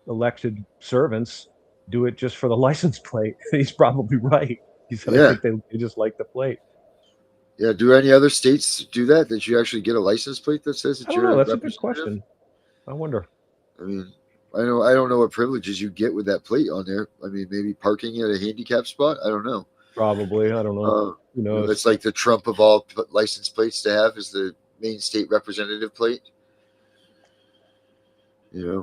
elected servants do it just for the license plate. He's probably right. He said, I think they just like the plate. Yeah. Do any other states do that? That you actually get a license plate that says that I don't you're know. a That's a good question. I wonder. I mean, I don't know what privileges you get with that plate on there. I mean, maybe parking at a handicap spot. I don't know. Probably. I don't know. Who knows? That's like the Trump of all license plates to have is the Maine state representative plate. Yeah,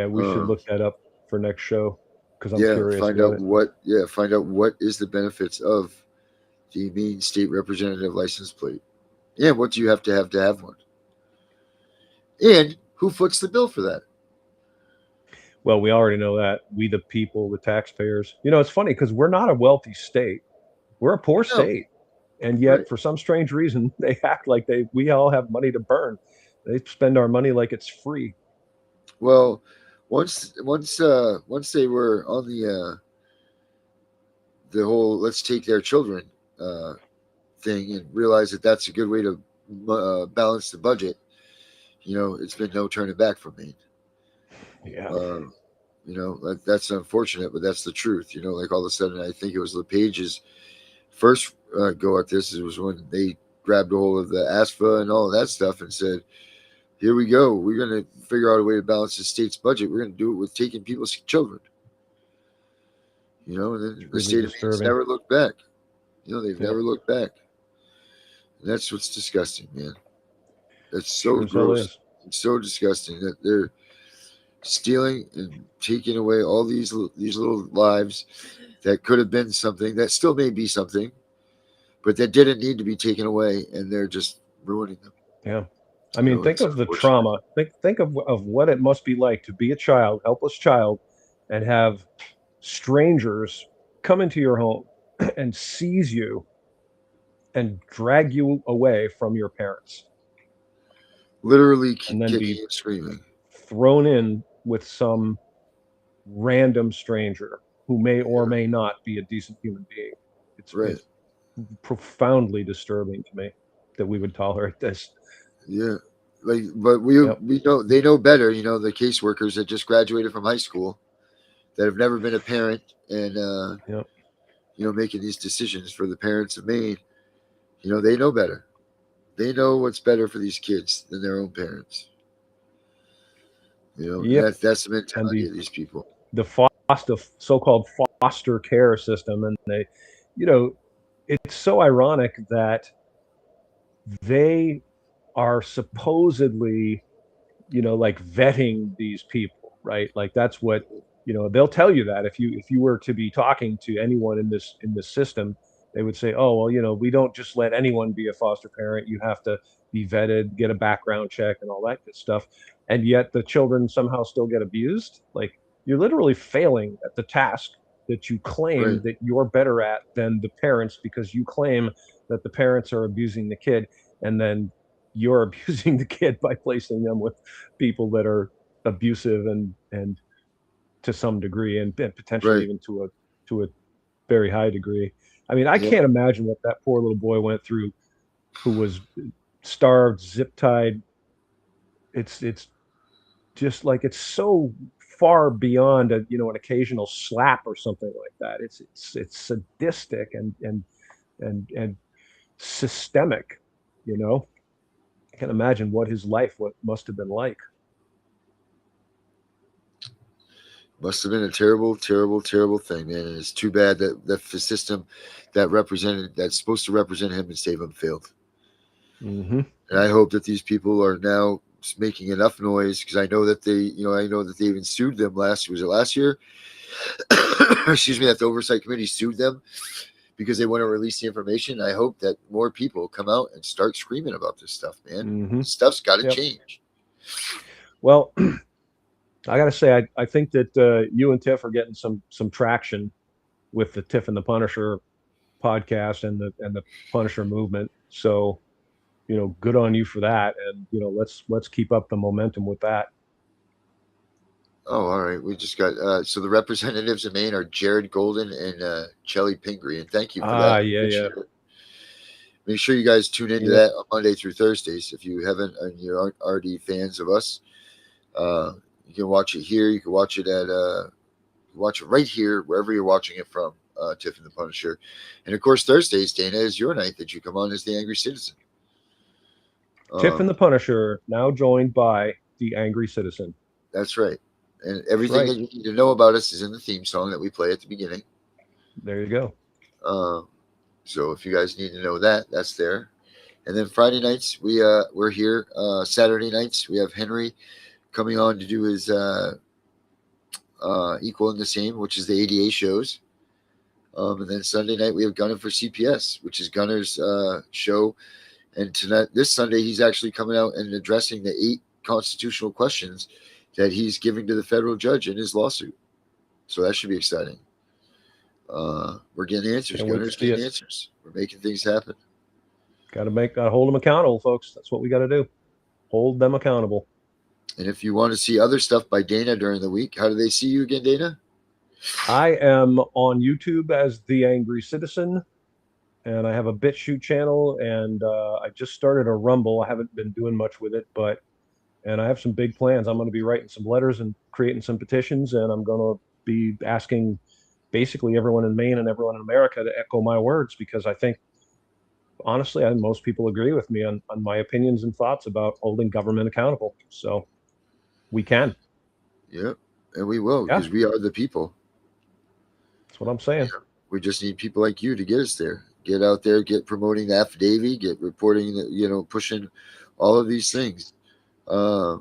we should look that up for next show because I'm yeah, curious find about out it. find out what is the benefits of the Maine state representative license plate. Yeah, what do you have to have one? And who foots the bill for that? Well, we already know that. We, the people, the taxpayers. It's funny because we're not a wealthy state. We're a poor No, state. And right. yet, for some strange reason, they act like we all have money to burn. They spend our money like it's free. Well, once they were on the whole let's take their children thing and realize that that's a good way to balance the budget, it's been no turning back from Maine. Yeah. That's unfortunate, but that's the truth. Like all of a sudden, I think it was LePage's first go at this. It was when they grabbed a hold of the ASFA and all of that stuff and said, here we go. We're going to figure out a way to balance the state's budget. We're going to do it with taking people's children. And then the state of Maine's never looked back. They've never looked back. And that's what's disgusting, man. That's so gross. It's so disgusting that they're stealing and taking away all these little lives that could have been something, that still may be something, but that didn't need to be taken away, and they're just ruining them. Yeah. I mean, think of the trauma. Think of what it must be like to be a child, helpless child, and have strangers come into your home and seize you and drag you away from your parents. Literally kicking and screaming. Thrown in with some random stranger who may or may not be a decent human being. It's profoundly disturbing to me that we would tolerate this. Yeah. But we know they know better, the caseworkers that just graduated from high school that have never been a parent and making these decisions for the parents of Maine. They know better. They know what's better for these kids than their own parents. That's the mentality of these people. The so-called foster care system, and it's so ironic that they are supposedly, like vetting these people, right? Like that's what, they'll tell you that if you were to be talking to anyone in this system, they would say, oh, well, we don't just let anyone be a foster parent. You have to be vetted, get a background check and all that good stuff. And yet the children somehow still get abused. Like you're literally failing at the task that you claim that you're better at than the parents, because you claim that the parents are abusing the kid, and then you're abusing the kid by placing them with people that are abusive and to some degree, and potentially even to a very high degree. I mean, I can't imagine what that poor little boy went through, who was starved, zip tied. It's just like, it's so far beyond an occasional slap or something like that. It's sadistic and systemic. I can't imagine what his life must have been like. Must have been a terrible, terrible, terrible thing, man. And it's too bad that the system that's supposed to represent him and save him failed. Mm-hmm. And I hope that these people are now making enough noise, because I know that they even sued them last year? Excuse me, that the oversight committee sued them because they want to release the information. I hope that more people come out and start screaming about this stuff, man. Mm-hmm. This stuff's got to change. Well, I got to say, I think that you and Tiff are getting some traction with the Tiff and the Punisher podcast and the Punisher movement. So, good on you for that. And, let's keep up the momentum with that. Oh, all right. We just got, so the representatives of Maine are Jared Golden and Chelly Pingree. And thank you for that. Yeah. Make sure you guys tune into that on Monday through Thursdays. If you haven't, and you aren't already fans of us, you can watch it here. You can watch it right here, wherever you're watching it from, Tiff and the Punisher. And of course, Thursdays, Dana, is your night that you come on as the Angry Citizen. Tiff and the Punisher, now joined by the Angry Citizen. That's right. And everything right. that you need to know about us is in the theme song that we play at the beginning. There you go. So if you guys need to know that, that's there. And then Friday nights we're here. Saturday nights we have Henry coming on to do his Equal and the Same, which is the ADA shows. And then Sunday night we have Gunner for CPS, which is Gunner's show. And tonight, this Sunday, he's actually coming out and addressing the 8 constitutional questions that he's giving to the federal judge in his lawsuit. So that should be exciting. We're getting answers. Gunner's getting answers. We're making things happen. Got to hold them accountable, folks. That's what we got to do. Hold them accountable. And if you want to see other stuff by Dana during the week, how do they see you again, Dana? I am on YouTube as The Angry Citizen, and I have a BitChute channel, and I just started a Rumble. I haven't been doing much with it, and I have some big plans. I'm going to be writing some letters and creating some petitions, and I'm going to be asking basically everyone in Maine and everyone in America to echo my words, because I think, honestly, most people agree with me on my opinions and thoughts about holding government accountable. So we can. Yep, and we will, because we are the people. That's what I'm saying. Yeah. We just need people like you to get us there. Get out there, get promoting the affidavit, get reporting, pushing all of these things. I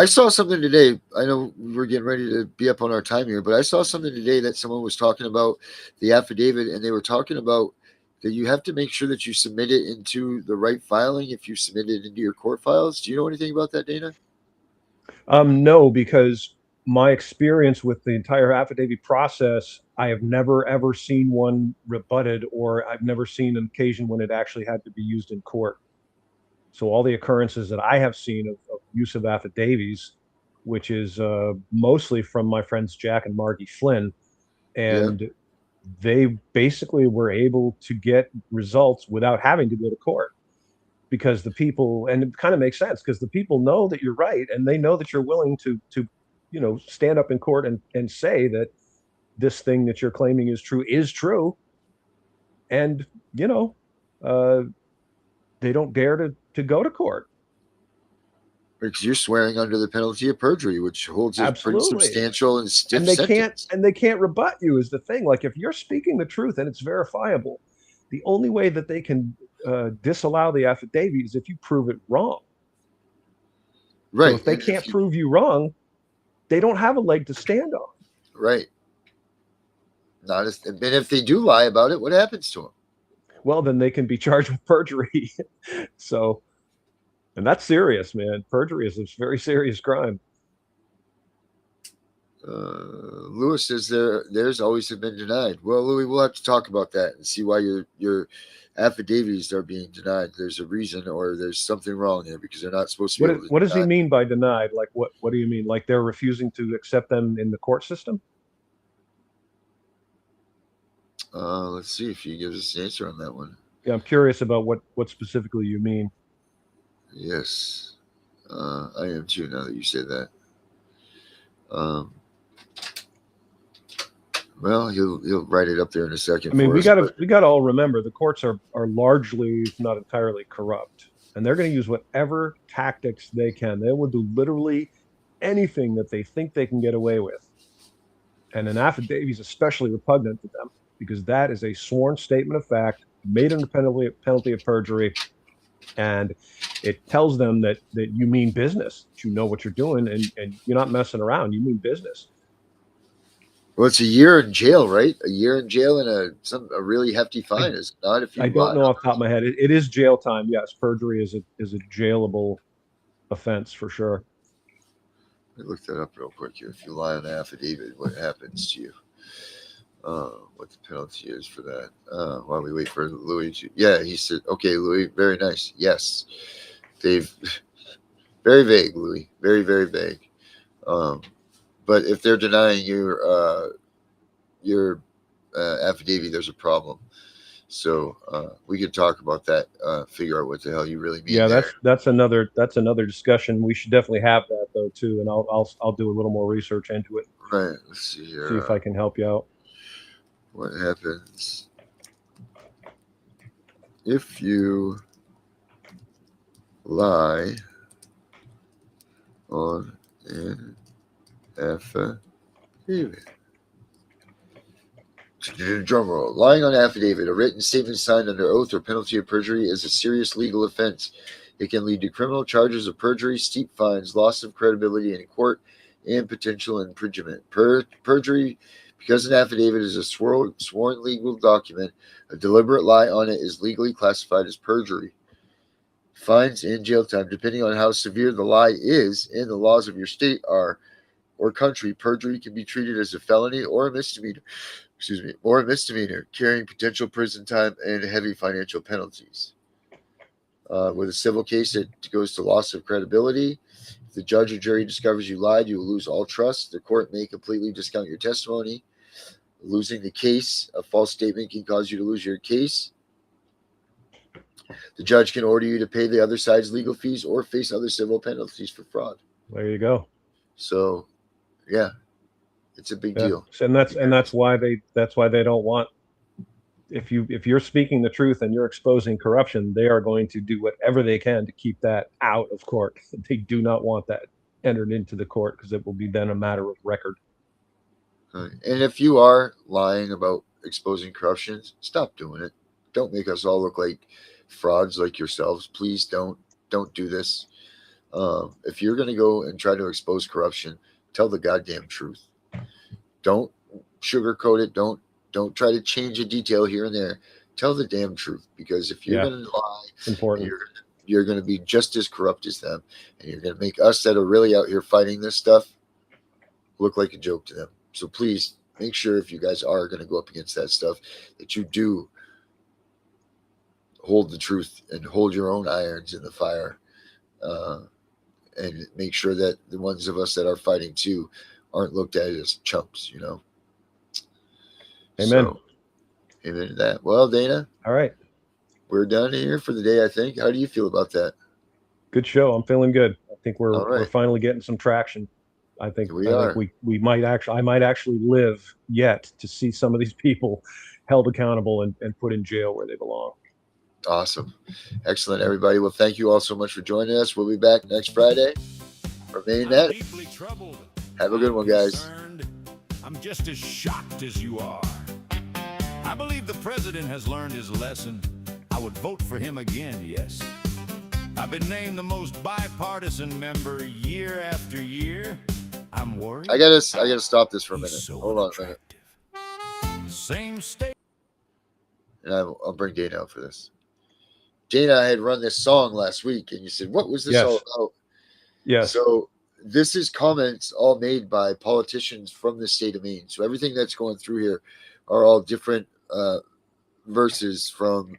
saw something today. I know we're getting ready to be up on our time here, but I saw something today that someone was talking about the affidavit, and they were talking about that you have to make sure that you submit it into the right filing if you submit it into your court files. Do you know anything about that, Dana? No, because my experience with the entire affidavit process, I have never ever seen one rebutted, or I've never seen an occasion when it actually had to be used in court. So all the occurrences that I have seen of use of affidavits, which is mostly from my friends Jack and Margie Flynn, and they basically were able to get results without having to go to court, because the people, and it kind of makes sense, because the people know that you're right, and they know that you're willing to stand up in court and say that this thing that you're claiming is true, and they don't dare to go to court. Because you're swearing under the penalty of perjury, which holds a pretty substantial and stiff sentence. They can't rebut you, is the thing. Like, if you're speaking the truth and it's verifiable, the only way that they can disallow the affidavit is if you prove it wrong. Right. So if they can't prove you wrong, they don't have a leg to stand on. Right. And if they do lie about it, what happens to them? Well, then they can be charged with perjury. So, and that's serious, man. Perjury is a very serious crime. Lewis says there's always been denied. Well, Louis, we'll have to talk about that and see why your affidavits are being denied. There's a reason, or there's something wrong there, because they're not supposed to be able to. What does he mean by denied? Like, what do you mean? Like, they're refusing to accept them in the court system? Let's see if he gives us an answer on that one. Yeah, I'm curious about what specifically you mean. Yes, I am too, now that you say that. Well, he'll write it up there in a second. I mean, we got to all remember the courts are largely, if not entirely, corrupt, and they're going to use whatever tactics they can. They will do literally anything that they think they can get away with. And an affidavit is especially repugnant to them, because that is a sworn statement of fact made under penalty of perjury, and it tells them that you mean business, that you know what you're doing, and you're not messing around. You mean business. Well, it's a year in jail, right? A year in jail and a really hefty fine. Is not if you. I don't know off the top of my head. It is jail time. Yes, perjury is a jailable offense for sure. Let me look that up real quick here. If you lie on an affidavit, what happens to you? What the penalty is for that? While we wait for Louis to. Yeah, he said, "Okay, Louis, very nice. Yes, Dave, very vague, Louis, very very vague." But if they're denying your affidavit, there's a problem. So we could talk about that. Figure out what the hell you really mean. Yeah, that's another discussion. We should definitely have that though too, and I'll do a little more research into it. Right. Let's see here. See if I can help you out. What happens if you lie on an Affidavit. Drum roll. Lying on affidavit, a written statement signed under oath or penalty of perjury, is a serious legal offense. It can lead to criminal charges of perjury, steep fines, loss of credibility in court, and potential imprisonment. Perjury, because an affidavit is a sworn legal document, a deliberate lie on it is legally classified as perjury. Fines and jail time, depending on how severe the lie is and the laws of your state are or country. Perjury can be treated as a felony or a misdemeanor. Carrying potential prison time and heavy financial penalties. With a civil case, it goes to loss of credibility. If the judge or jury discovers you lied, you will lose all trust. The court may completely discount your testimony. Losing the case, a false statement can cause you to lose your case. The judge can order you to pay the other side's legal fees or face other civil penalties for fraud. There you go. So, yeah, it's a big deal. And that's why they don't want, if you're speaking the truth and you're exposing corruption, they are going to do whatever they can to keep that out of court. They do not want that entered into the court because it will be then a matter of record. And if you are lying about exposing corruption, stop doing it. Don't make us all look like frauds like yourselves. Please don't do this. If you're going to go and try to expose corruption, tell the goddamn truth. Don't sugarcoat it. Don't try to change a detail here and there. Tell the damn truth, because if you're going to lie, it's important. You're going to be just as corrupt as them, and you're going to make us that are really out here fighting this stuff look like a joke to them. So please make sure, if you guys are going to go up against that stuff, that you do hold the truth and hold your own irons in the fire, and make sure that the ones of us that are fighting too aren't looked at as chumps, you know. Amen. So, amen to that. Well, Dana. All right. We're done here for the day, I think. How do you feel about that? Good show. I'm feeling good. I think All right. we're finally getting some traction. I think are. we might actually, I might actually live yet to see some of these people held accountable and put in jail where they belong. Awesome. Excellent, everybody. Well, thank you all so much for joining us. We'll be back next Friday for Maine Net. Have a good one, guys. I'm just as shocked as you are. I believe the president has learned his lesson. I would vote for him again, yes. I've been named the most bipartisan member year after year. I'm worried. I gotta stop this for a minute. So Hold on a minute. Same state. And I'll bring Dana out for this. Dana, I had run this song last week, and you said, what was this all about? Yes. So this is comments all made by politicians from the state of Maine. So everything that's going through here are all different verses from,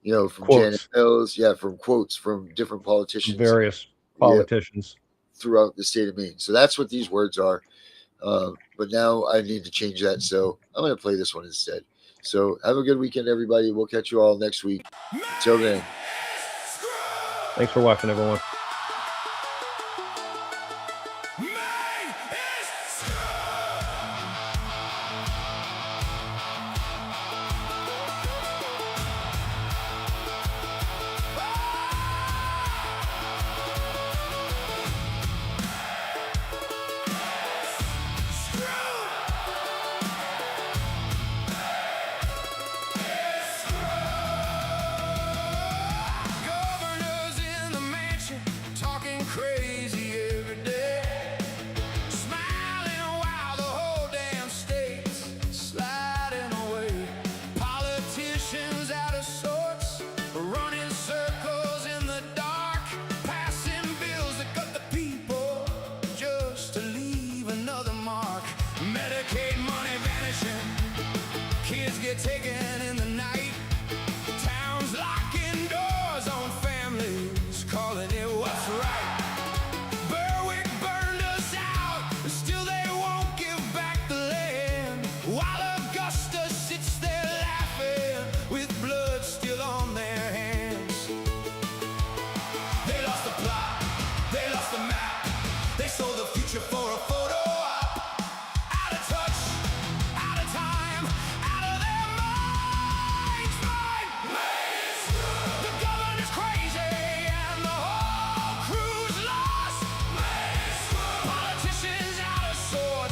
from Quotes. Janet Mills. Yeah, from quotes from different politicians. Various politicians. Throughout the state of Maine. So that's what these words are. But now I need to change that. So I'm going to play this one instead. So have a good weekend, everybody. We'll catch you all next week. Until then. Thanks for watching, everyone. Governors in the mansion,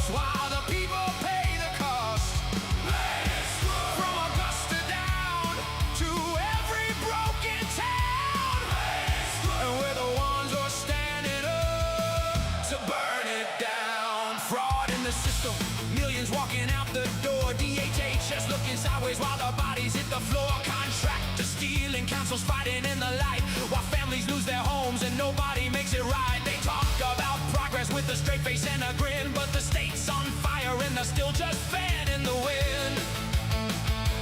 sorts while the people pay the cost. From Augusta down to every broken town, and we're the ones who are standing up to burn it down. Fraud in the system, millions walking out the door. DHHS looking sideways while the bodies hit the floor. Contractors stealing, councils fighting in the light, while families lose their homes and nobody makes it right. They talk about progress with a straight face and a grin, but the state's on fire and they're still just fanning the wind.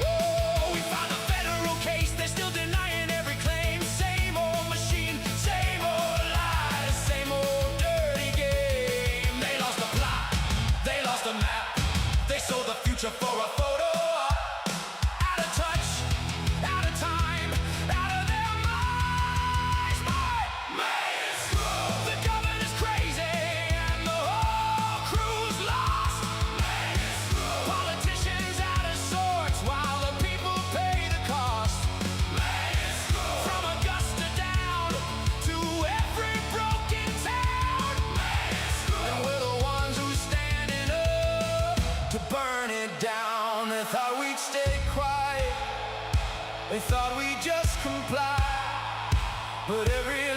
Oh, we found a federal case, they're still denying every claim. Same old machine, same old lies, same old dirty game. They lost the plot, they lost the map, they sold the future for a photo. Out of touch, out of time, out of their minds. The governor's crazy and the whole crew's lost. Politicians out of sorts while the people pay the cost. From Augusta down to every broken town, and we're the ones who's standing up to burn it down. They thought we'd stay quiet, they thought we'd just comply, but every